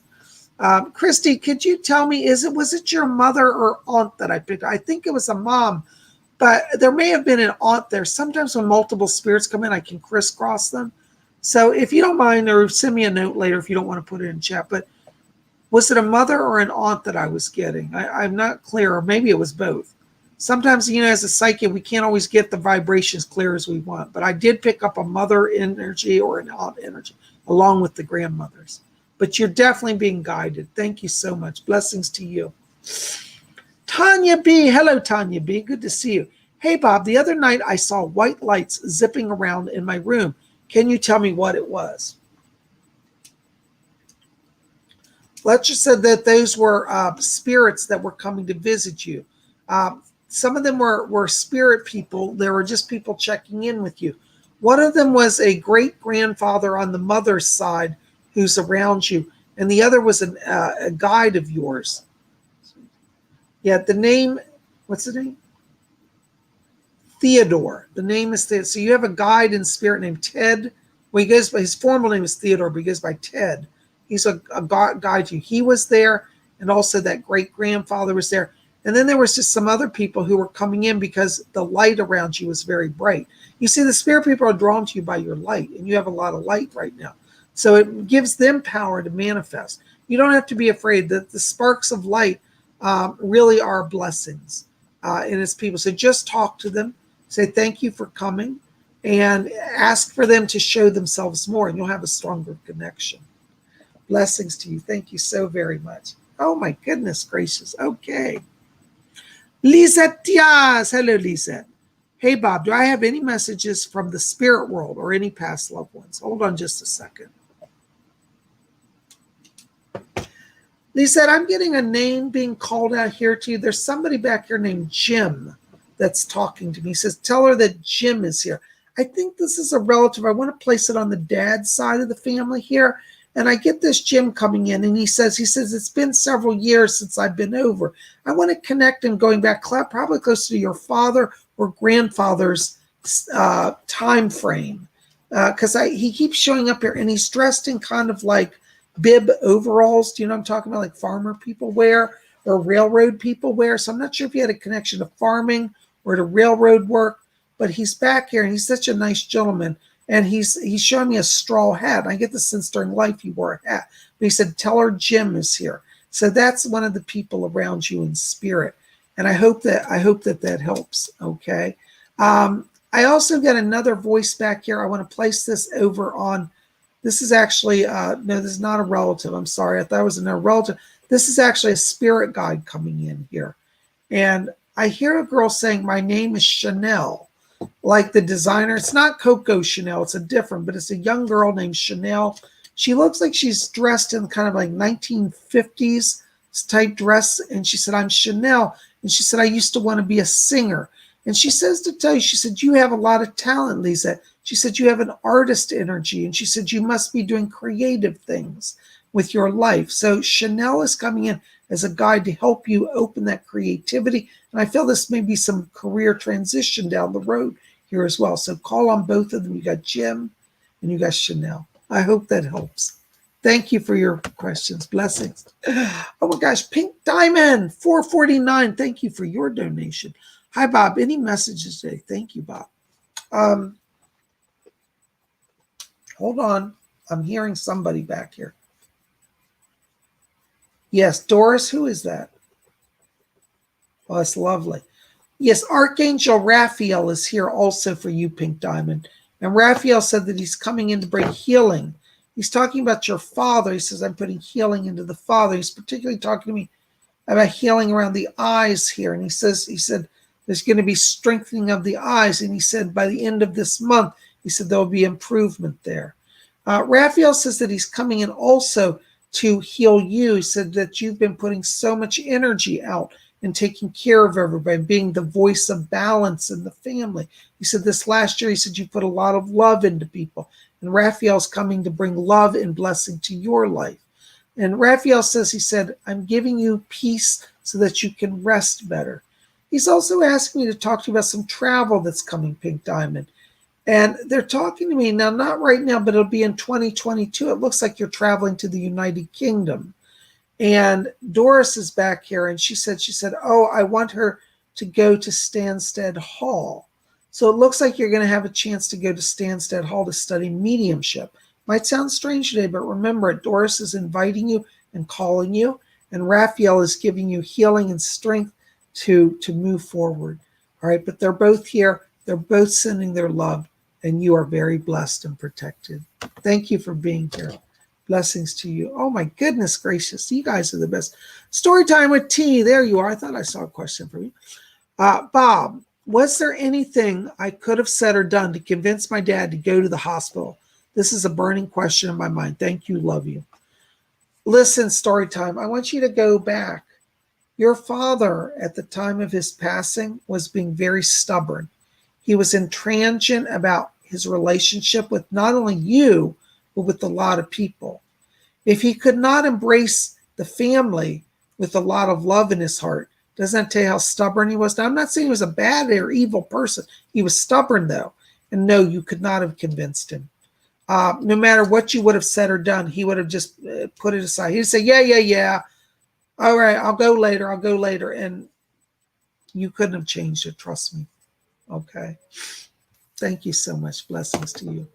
Christy, could you tell me, was it your mother or aunt that I picked? I think it was a mom, but there may have been an aunt there. Sometimes when multiple spirits come in, I can crisscross them. So if you don't mind, or send me a note later if you don't want to put it in chat, but was it a mother or an aunt that I was getting? I'm not clear, or maybe it was both. Sometimes, as a psychic, we can't always get the vibrations clear as we want, but I did pick up a mother energy or an aunt energy along with the grandmothers. But you're definitely being guided. Thank you so much. Blessings to you. Tanya B. Hello, Tanya B. Good to see you. Hey, Bob, the other night I saw white lights zipping around in my room. Can you tell me what it was? Fletcher said that those were spirits that were coming to visit you. Some of them were spirit people. They were just people checking in with you. One of them was a great-grandfather on the mother's side who's around you, and the other was a guide of yours. Yeah, the name, what's the name? Theodore. The name is Theodore. So you have a guide in spirit named Ted. Well, he goes by, his formal name is Theodore, but he goes by Ted. He's a guide to you. He was there, and also that great-grandfather was there. And then there was just some other people who were coming in because the light around you was very bright. You see, the spirit people are drawn to you by your light, and you have a lot of light right now. So it gives them power to manifest. You don't have to be afraid that the sparks of light really are blessings in its people. So just talk to them, say thank you for coming, and ask for them to show themselves more, and you'll have a stronger connection. Blessings to you. Thank you so very much. Oh my goodness gracious. Okay. Lisette Diaz. Hello, Lisette. Hey, Bob, do I have any messages from the spirit world or any past loved ones? Hold on just a second. Lisette, I'm getting a name being called out here to you. There's somebody back here named Jim that's talking to me. He says, tell her that Jim is here. I think this is a relative. I want to place it on the dad's side of the family here. And I get this Jim coming in, and he says, it's been several years since I've been over. I want to connect him going back probably close to your father or grandfather's time frame. Because he keeps showing up here, and he's dressed in kind of like bib overalls. Do you know what I'm talking about? Like farmer people wear or railroad people wear. So I'm not sure if he had a connection to farming or to railroad work, but he's back here, and he's such a nice gentleman. And he's showing me a straw hat. I get the sense during life he wore a hat. But he said, tell her Jim is here. So that's one of the people around you in spirit. And I hope that helps. Okay. I also got another voice back here. I want to place this over on, this is actually, no, this is not a relative. I'm sorry. I thought it was a relative. This is actually a spirit guide coming in here. And I hear a girl saying, my name is Chanel, like the designer. It's not Coco Chanel. It's a different, but it's a young girl named Chanel. She looks like she's dressed in kind of like 1950s type dress. And she said, I'm Chanel. And she said, I used to want to be a singer. And she says to tell you, she said, you have a lot of talent, Lisa. She said, you have an artist energy. And she said, you must be doing creative things with your life. So Chanel is coming in as a guide to help you open that creativity. And I feel this may be some career transition down the road here as well. So call on both of them. You got Jim and you got Chanel. I hope that helps. Thank you for your questions. Blessings. Oh my gosh, Pink Diamond, 449. Thank you for your donation. Hi, Bob. Any messages today? Thank you, Bob. Hold on. I'm hearing somebody back here. Yes, Doris, who is that? Oh, that's lovely. Yes, Archangel Raphael is here also for you, Pink Diamond. And Raphael said that he's coming in to bring healing. He's talking about your father. He says, I'm putting healing into the father. He's particularly talking to me about healing around the eyes here. And he said, there's going to be strengthening of the eyes. And he said, by the end of this month, he said, there'll be improvement there. Raphael says that he's coming in also to heal you. He said that you've been putting so much energy out and taking care of everybody, being the voice of balance in the family. He said this last year, he said you put a lot of love into people. And Raphael's coming to bring love and blessing to your life. And Raphael says, he said, I'm giving you peace so that you can rest better. He's also asking me to talk to you about some travel that's coming, Pink Diamond. And they're talking to me now, not right now, but it'll be in 2022. It looks like you're traveling to the United Kingdom. And Doris is back here, and she said, oh, I want her to go to Stansted Hall. So it looks like you're going to have a chance to go to Stansted Hall to study mediumship. Might sound strange today, but remember it. Doris is inviting you and calling you, and Raphael is giving you healing and strength to move forward. All right, but they're both here. They're both sending their love, and you are very blessed and protected. Thank you for being here. Blessings to you. Oh my goodness gracious. You guys are the best. Story time with T. There you are. I thought I saw a question from you. Bob, was there anything I could have said or done to convince my dad to go to the hospital? This is a burning question in my mind. Thank you. Love you. Listen, story time. I want you to go back. Your father, at the time of his passing, was being very stubborn. He was intransigent about his relationship with not only you, but with a lot of people. If he could not embrace the family with a lot of love in his heart, doesn't that tell you how stubborn he was? Now, I'm not saying he was a bad or evil person. He was stubborn, though. And no, you could not have convinced him. No matter what you would have said or done, he would have just put it aside. He'd say, yeah. All right, I'll go later. And you couldn't have changed it, trust me. Okay. Thank you so much. Blessings to you.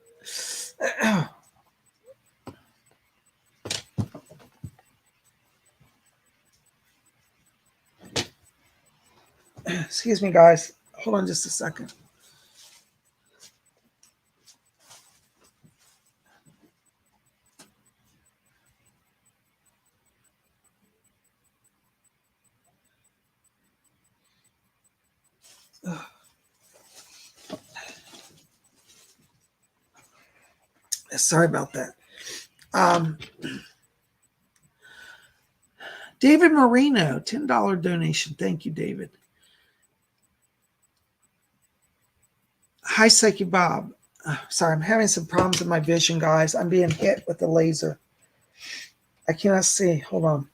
Excuse me, guys. Hold on just a second. Sorry about that. David Marino, $10 donation. Thank you, David. Hi, Psychic Bob. Sorry, I'm having some problems with my vision, guys. I'm being hit with the laser. I cannot see. Hold on.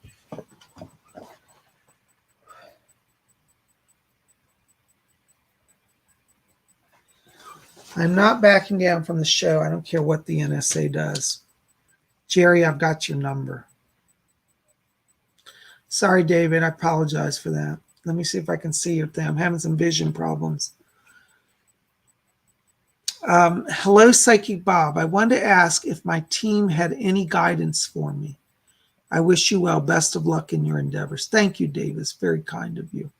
I'm not backing down from the show. I don't care what the NSA does. Jerry, I've got your number. Sorry, David. I apologize for that. Let me see if I can see your thing. I'm having some vision problems. Hello, Psychic Bob. I wanted to ask if my team had any guidance for me. I wish you well. Best of luck in your endeavors. Thank you, David. It's very kind of you.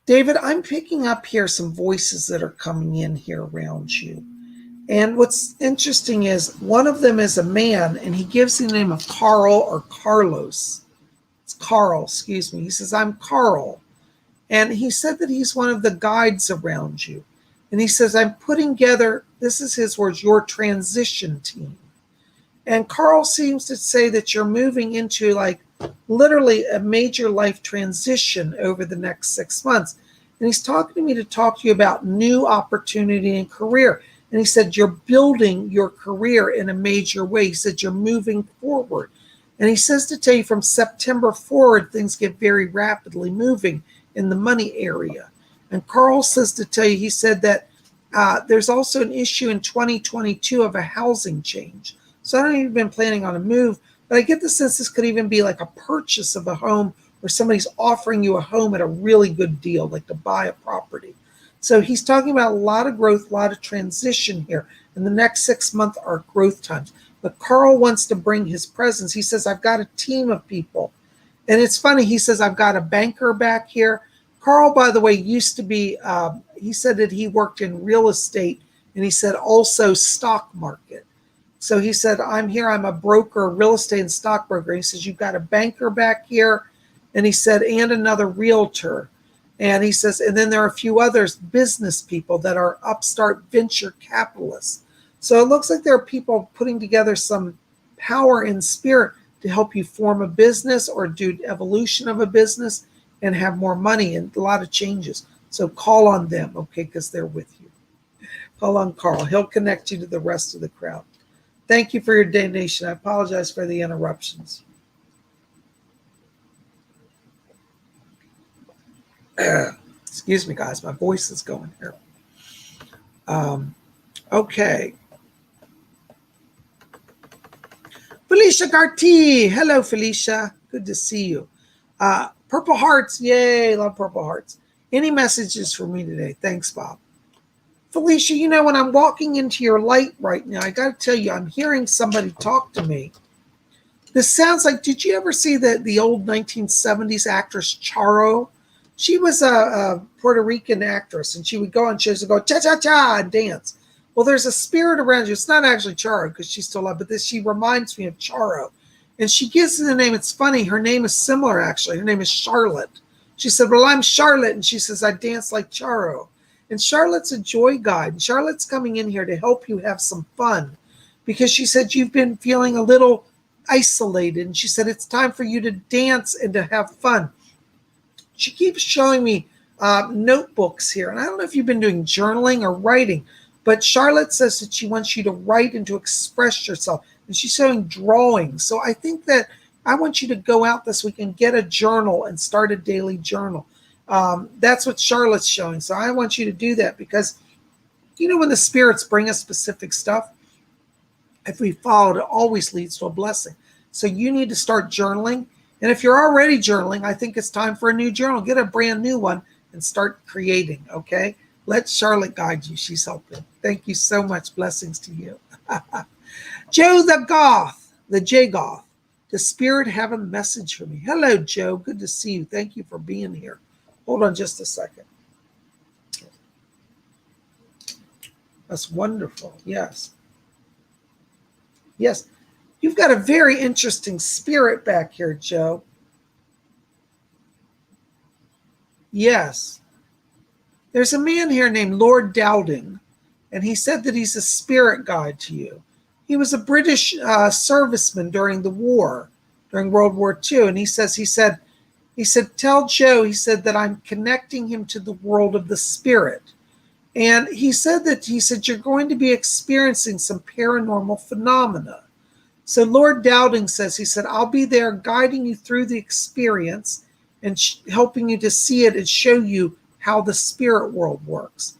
David, I'm picking up here some voices that are coming in here around you. And what's interesting is one of them is a man, and he gives the name of Carl or Carlos. It's Carl, excuse me. He says, I'm Carl. And he said that he's one of the guides around you. And he says, I'm putting together, this is his words, your transition team. And Carl seems to say that you're moving into like literally a major life transition over the next 6 months. And he's talking to me to talk to you about new opportunity and career. And he said, you're building your career in a major way. He said, you're moving forward. And he says to tell you from September forward, things get very rapidly moving in the money area. And Carl says to tell you, he said that there's also an issue in 2022 of a housing change. So I don't even been planning on a move, but I get the sense this could even be like a purchase of a home where somebody's offering you a home at a really good deal, like to buy a property. So he's talking about a lot of growth, a lot of transition here. And the next 6 months are growth times. But Carl wants to bring his presence. He says, I've got a team of people. And it's funny, he says, I've got a banker back here. Carl, by the way, used to be, he said that he worked in real estate, and he said also stock market. So he said, I'm here, I'm a broker, real estate and stockbroker. He says, you've got a banker back here. And he said, and another realtor. And he says, and then there are a few others, business people that are upstart venture capitalists. So it looks like there are people putting together some power in spirit to help you form a business or do evolution of a business and have more money and a lot of changes. So call on them, okay, because they're with you. Call on Carl. He'll connect you to the rest of the crowd. Thank you for your donation. I apologize for the interruptions. Excuse me, guys. My voice is going here. Okay. Felicia Garti. Hello, Felicia. Good to see you. Purple hearts. Yay. Love purple hearts. Any messages for me today? Thanks, Bob. Felicia, you know, when I'm walking into your light right now, I got to tell you, I'm hearing somebody talk to me. This sounds like, did you ever see the old 1970s actress Charo? She was a Puerto Rican actress, and she would go on shows and go cha-cha-cha and dance. Well, there's a spirit around you. It's not actually Charo because she's still alive, but she reminds me of Charo. And she gives her the name. It's funny. Her name is similar, actually. Her name is Charlotte. She said, well, I'm Charlotte. And she says, I dance like Charo. And Charlotte's a joy guide. And Charlotte's coming in here to help you have some fun because she said you've been feeling a little isolated. And she said, it's time for you to dance and to have fun. She keeps showing me notebooks here. And I don't know if you've been doing journaling or writing, but Charlotte says that she wants you to write and to express yourself. And she's showing drawings. So I think that I want you to go out this week and get a journal and start a daily journal. That's what Charlotte's showing. So I want you to do that because, you know, when the spirits bring us specific stuff, if we follow it, it always leads to a blessing. So you need to start journaling. And if you're already journaling, I think it's time for a new journal. Get a brand new one and start creating, okay? Let Charlotte guide you. She's helping. Thank you so much. Blessings to you. Joe the Goth, the J Goth. The spirit have a message for me. Hello, Joe. Good to see you. Thank you for being here. Hold on just a second. That's wonderful. Yes. Yes. You've got a very interesting spirit back here, Joe. Yes. There's a man here named Lord Dowding, and he said that he's a spirit guide to you. He was a British serviceman during the war, during World War II, and he said, tell Joe, he said that I'm connecting him to the world of the spirit. And he said, you're going to be experiencing some paranormal phenomena. So Lord Dowding says, he said, I'll be there guiding you through the experience and helping you to see it and show you how the spirit world works.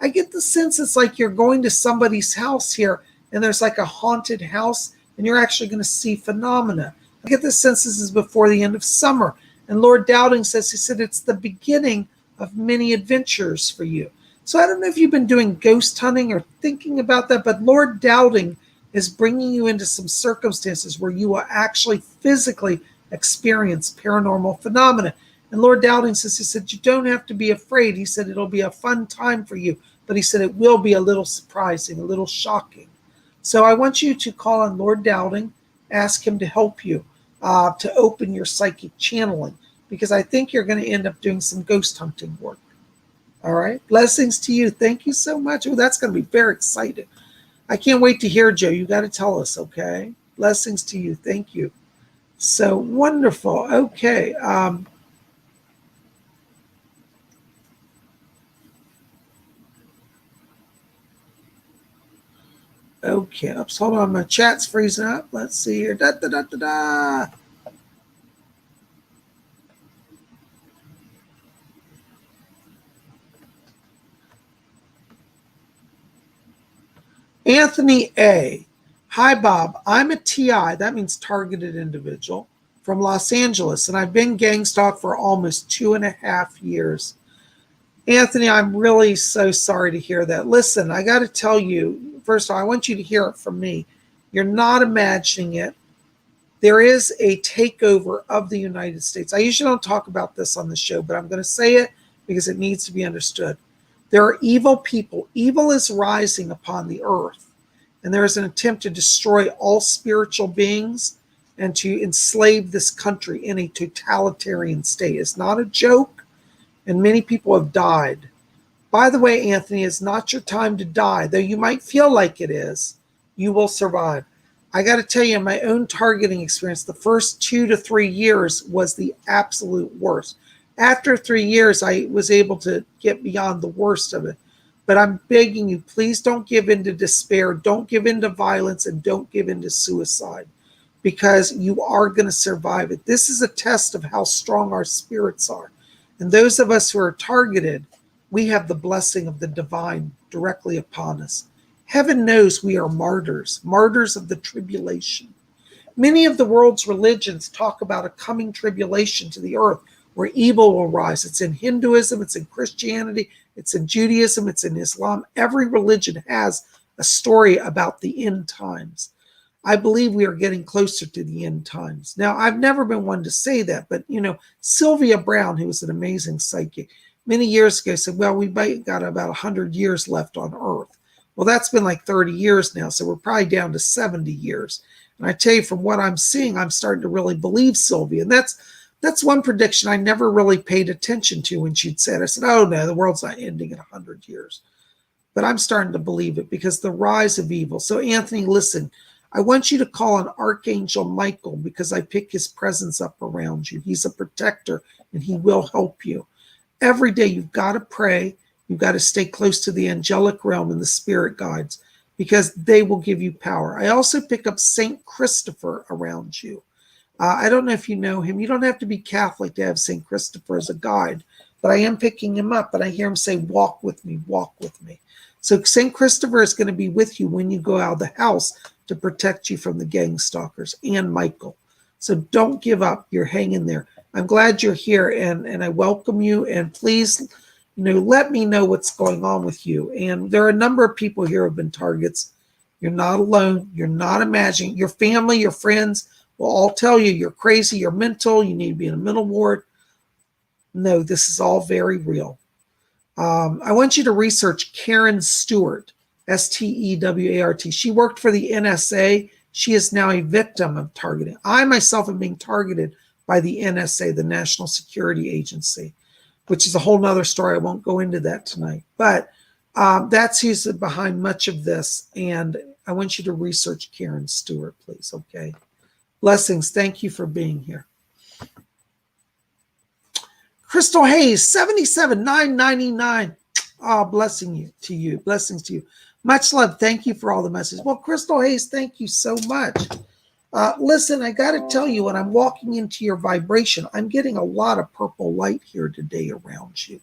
I get the sense it's like you're going to somebody's house here and there's like a haunted house and you're actually going to see phenomena. I get the sense this is before the end of summer. And Lord Dowding says, he said, it's the beginning of many adventures for you. So I don't know if you've been doing ghost hunting or thinking about that, but Lord Dowding is bringing you into some circumstances where you will actually physically experience paranormal phenomena. And Lord Dowding says, he said, you don't have to be afraid. He said, it'll be a fun time for you. But he said, it will be a little surprising, a little shocking. So I want you to call on Lord Dowding, ask him to help you to open your psychic channeling, because I think you're going to end up doing some ghost hunting work. All right. Blessings to you. Thank you so much. Oh, that's going to be very exciting. I can't wait to hear, Joe. You got to tell us, okay? Blessings to you. Thank you. So wonderful. Okay. Okay. Oops, hold on. My chat's freezing up. Let's see here. Da, da, da, da, da. Anthony A. Hi, Bob. I'm a TI, that means targeted individual, from Los Angeles, and I've been gang stalked for almost 2.5 years. Anthony, I'm really so sorry to hear that. Listen, I got to tell you, first of all, I want you to hear it from me. You're not imagining it. There is a takeover of the United States. I usually don't talk about this on the show, but I'm going to say it because it needs to be understood. There are evil people. Evil is rising upon the earth, and there is an attempt to destroy all spiritual beings and to enslave this country in a totalitarian state. It's not a joke, and many people have died. By the way, Anthony, it's not your time to die, though you might feel like it is. You will survive. I got to tell you, in my own targeting experience, the first 2 to 3 years was the absolute worst. After 3 years, I was able to get beyond the worst of it. But I'm begging you, please don't give in to despair. Don't give in to violence, and don't give in to suicide, because you are going to survive it. This is a test of how strong our spirits are. And those of us who are targeted, we have the blessing of the divine directly upon us. Heaven knows we are martyrs, martyrs of the tribulation. Many of the world's religions talk about a coming tribulation to the earth where evil will rise. It's in Hinduism, it's in Christianity, it's in Judaism, it's in Islam. Every religion has a story about the end times. I believe we are getting closer to the end times. Now, I've never been one to say that, but Sylvia Browne, who was an amazing psychic, many years ago said, well, we got about 100 years left on Earth. Well, that's been like 30 years now, so we're probably down to 70 years. And I tell you, from what I'm seeing, I'm starting to really believe Sylvia. And that's one prediction I never really paid attention to when she'd said. I said, oh, no, the world's not ending in 100 years. But I'm starting to believe it because the rise of evil. So, Anthony, listen, I want you to call on Archangel Michael because I pick his presence up around you. He's a protector, and he will help you. Every day you've got to pray. You've got to stay close to the angelic realm and the spirit guides because they will give you power. I also pick up St. Christopher around you. I don't know if you know him. You don't have to be Catholic to have St. Christopher as a guide, but I am picking him up, and I hear him say, walk with me, walk with me. So St. Christopher is going to be with you when you go out of the house to protect you from the gang stalkers, and Michael. So don't give up. You're hanging there. I'm glad you're here, and I welcome you, and please, let me know what's going on with you. And there are a number of people here who have been targets. You're not alone. You're not imagining. Your family, your friends will all tell you you're crazy, you're mental, you need to be in a mental ward. No, this is all very real. I want you to research Karen Stewart, Stewart. She worked for the NSA. She is now a victim of targeting. I myself am being targeted by the NSA, the National Security Agency, which is a whole nother story. I won't go into that tonight. But that's who's behind much of this. And I want you to research Karen Stewart, please, okay? Blessings. Thank you for being here. Crystal Hayes, $77,999. Oh, blessings to you. Much love. Thank you for all the messages. Well, Crystal Hayes, thank you so much. Listen, I got to tell you, when I'm walking into your vibration, I'm getting a lot of purple light here today around you.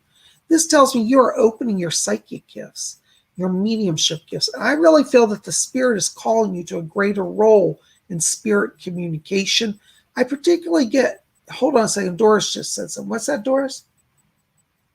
This tells me you're opening your psychic gifts, your mediumship gifts. And I really feel that the spirit is calling you to a greater role in spirit communication. I particularly get, hold on a second, Doris just said something. What's that, Doris?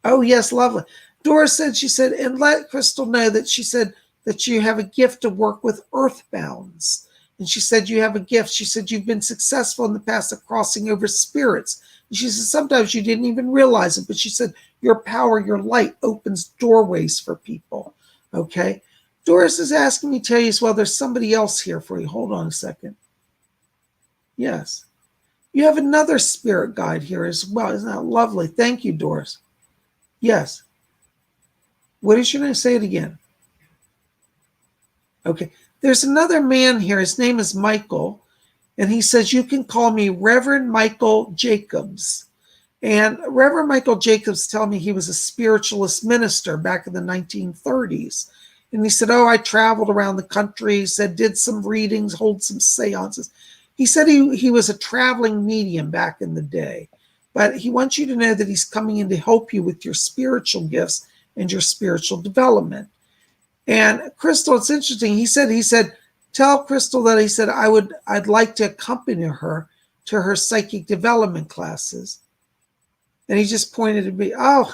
Oh, yes, lovely. Doris said, she said, and let Crystal know that she said that you have a gift to work with earthbounds. And she said, you have a gift. She said, you've been successful in the past at crossing over spirits. And she said, sometimes you didn't even realize it, but she said, your power, your light opens doorways for people. Okay. Doris is asking me to tell you as well, there's somebody else here for you. Hold on a second. Yes. You have another spirit guide here as well. Isn't that lovely? Thank you, Doris. Yes. What is your name? Say it again. Okay. There's another man here. His name is Michael. And he says, you can call me Reverend Michael Jacobs. And Reverend Michael Jacobs told me he was a spiritualist minister back in the 1930s. And he said, I traveled around the country. He said, did some readings, hold some seances. He said he was a traveling medium back in the day. But he wants you to know that he's coming in to help you with your spiritual gifts and your spiritual development. And Crystal, it's interesting. He said, tell Crystal that he said, I'd like to accompany her to her psychic development classes. And he just pointed at me. Oh,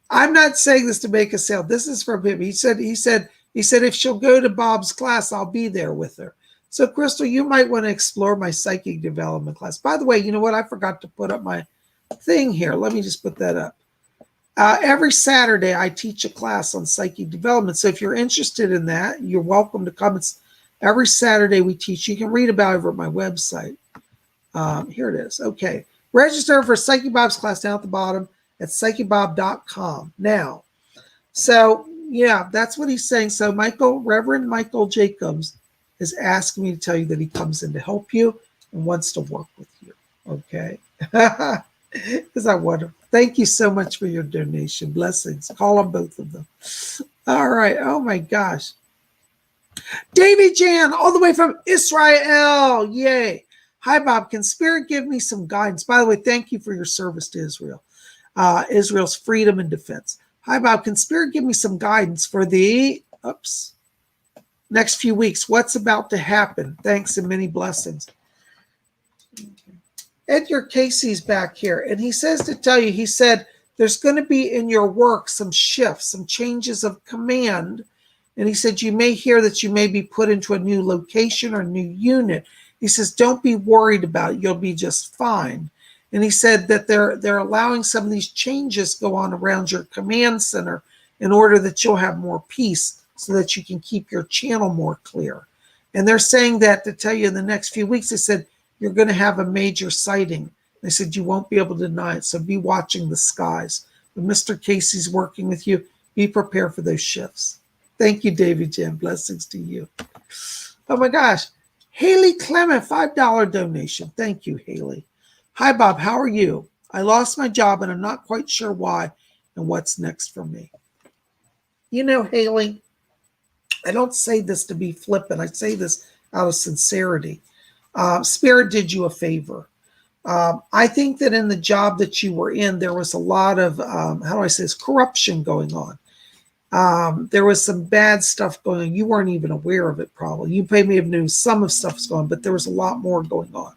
I'm not saying this to make a sale. This is from him. He said, if she'll go to Bob's class, I'll be there with her. So Crystal, you might want to explore my psychic development class. By the way, you know what? I forgot to put up my thing here. Let me just put that up. Every Saturday, I teach a class on psychic development. So if you're interested in that, you're welcome to come. It's every Saturday we teach. You can read about it over at my website. Here it is. Okay. Register for Psychic Bob's class down at the bottom at PsychicBob.com. Now, so yeah, that's what he's saying. So Reverend Michael Jacobs is asking me to tell you that he comes in to help you and wants to work with you. Okay. Because I want to. Thank you so much for your donation. Blessings. Call on both of them. All right. Oh my gosh. Davy Jan, all the way from Israel. Yay. Hi, Bob. Can Spirit give me some guidance? By the way, thank you for your service to Israel. Israel's freedom and defense. Hi, Bob. Can Spirit give me some guidance for the next few weeks? What's about to happen? Thanks and many blessings. Edgar Casey's back here, and he says to tell you, he said, there's going to be in your work some shifts, some changes of command. And he said, you may hear that you may be put into a new location or new unit. He says, don't be worried about it. You'll be just fine. And he said that they're allowing some of these changes go on around your command center in order that you'll have more peace so that you can keep your channel more clear. And they're saying that to tell you in the next few weeks. They said, you're going to have a major sighting. They said you won't be able to deny it, so be watching the skies. When Mr. Casey's working with you, be prepared for those shifts. Thank you, David Jim. Blessings to you. Oh my gosh. Haley Clement, $5 donation. Thank you, Haley. Hi, Bob. How are you? I lost my job, and I'm not quite sure why and what's next for me. You know, Haley, I don't say this to be flippant. I say this out of sincerity. Spirit did you a favor. I think that in the job that you were in, there was a lot of, corruption going on. There was some bad stuff going on. You weren't even aware of it, probably. You may have known some of stuff's going on, but there was a lot more going on.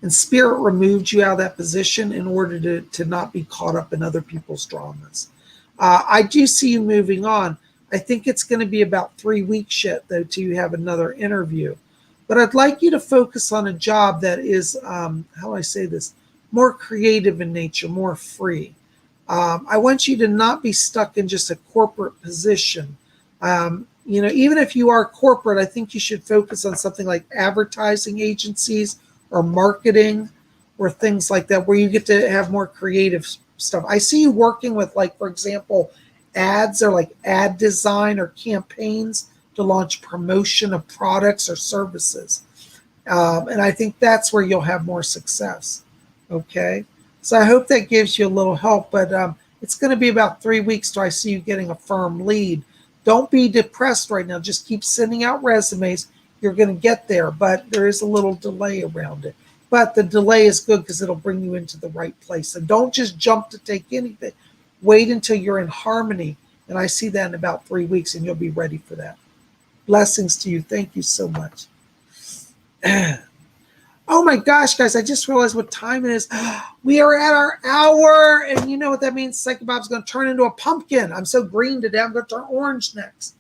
And Spirit removed you out of that position in order to not be caught up in other people's dramas. I do see you moving on. I think it's going to be about 3 weeks yet, though, till you have another interview. But I'd like you to focus on a job that is, more creative in nature, more free. I want you to not be stuck in just a corporate position. Even if you are corporate, I think you should focus on something like advertising agencies or marketing or things like that, where you get to have more creative stuff. I see you working with, like, for example, ads or like ad design or campaigns to launch promotion of products or services. And I think that's where you'll have more success. Okay. So I hope that gives you a little help, but It's going to be about 3 weeks till I see you getting a firm lead. Don't be depressed right now. Just keep sending out resumes. You're going to get there, but there is a little delay around it. But the delay is good because it'll bring you into the right place. So don't just jump to take anything. Wait until you're in harmony. And I see that in about 3 weeks, and you'll be ready for that. Blessings to you. Thank you so much. Oh my gosh, guys, I just realized what time it is. We are at our hour, and you know what that means? PsychicBob's going to turn into a pumpkin. I'm so green today, I'm going to turn orange next.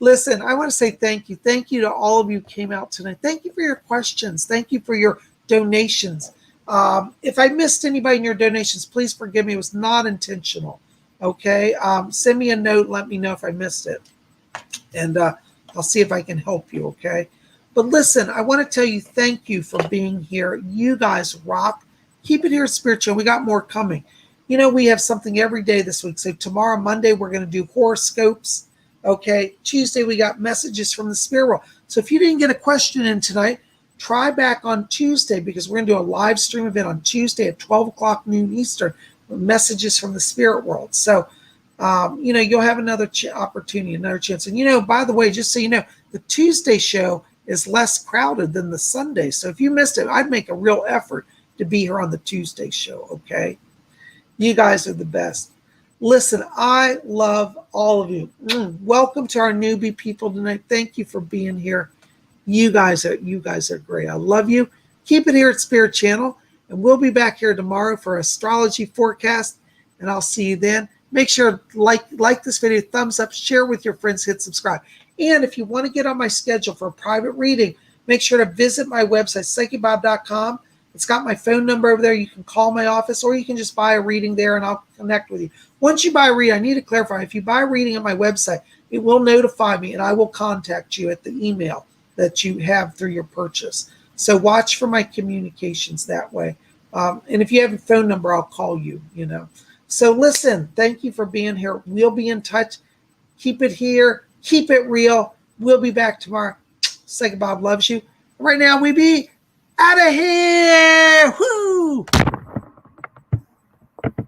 Listen, I want to say thank you. Thank you to all of you who came out tonight. Thank you for your questions. Thank you for your donations. If I missed anybody in your donations, please forgive me. It was not intentional, okay? Send me a note. Let me know if I missed it, and I'll see if I can help you, okay? But listen, I want to tell you thank you for being here. You guys rock. Keep it here spiritual. We got more coming. You know, we have something every day this week. So tomorrow, Monday, we're going to do horoscopes. Okay. Tuesday, we got messages from the spirit world. So if you didn't get a question in tonight, try back on Tuesday, because we're going to do a live stream event on Tuesday at 12 o'clock noon Eastern with messages from the spirit world. So, you know, you'll have another opportunity, another chance. And, you know, by the way, just so you know, the Tuesday show is less crowded than the Sunday. So if you missed it, I'd make a real effort to be here on the Tuesday show, okay? You guys are the best. Listen, I love all of you. Welcome to our newbie people tonight. Thank you for being here. You guys are great. I love you. Keep it here at Spirit Channel, and we'll be back here tomorrow for astrology forecast, and I'll see you then. Make sure to like this video, thumbs up, share with your friends, hit subscribe. And if you want to get on my schedule for a private reading, make sure to visit my website, PsychicBob.com. It's got my phone number over there. You can call my office, or you can just buy a reading there, and I'll connect with you. Once you buy a reading, I need to clarify, if you buy a reading on my website, it will notify me, and I will contact you at the email that you have through your purchase. So watch for my communications that way. And if you have a phone number, I'll call you, you know. So listen, thank you for being here. We'll be in touch. Keep it here. Keep it real. We'll be back tomorrow. PsychicBob loves you. Right now, we be out of here. Woo!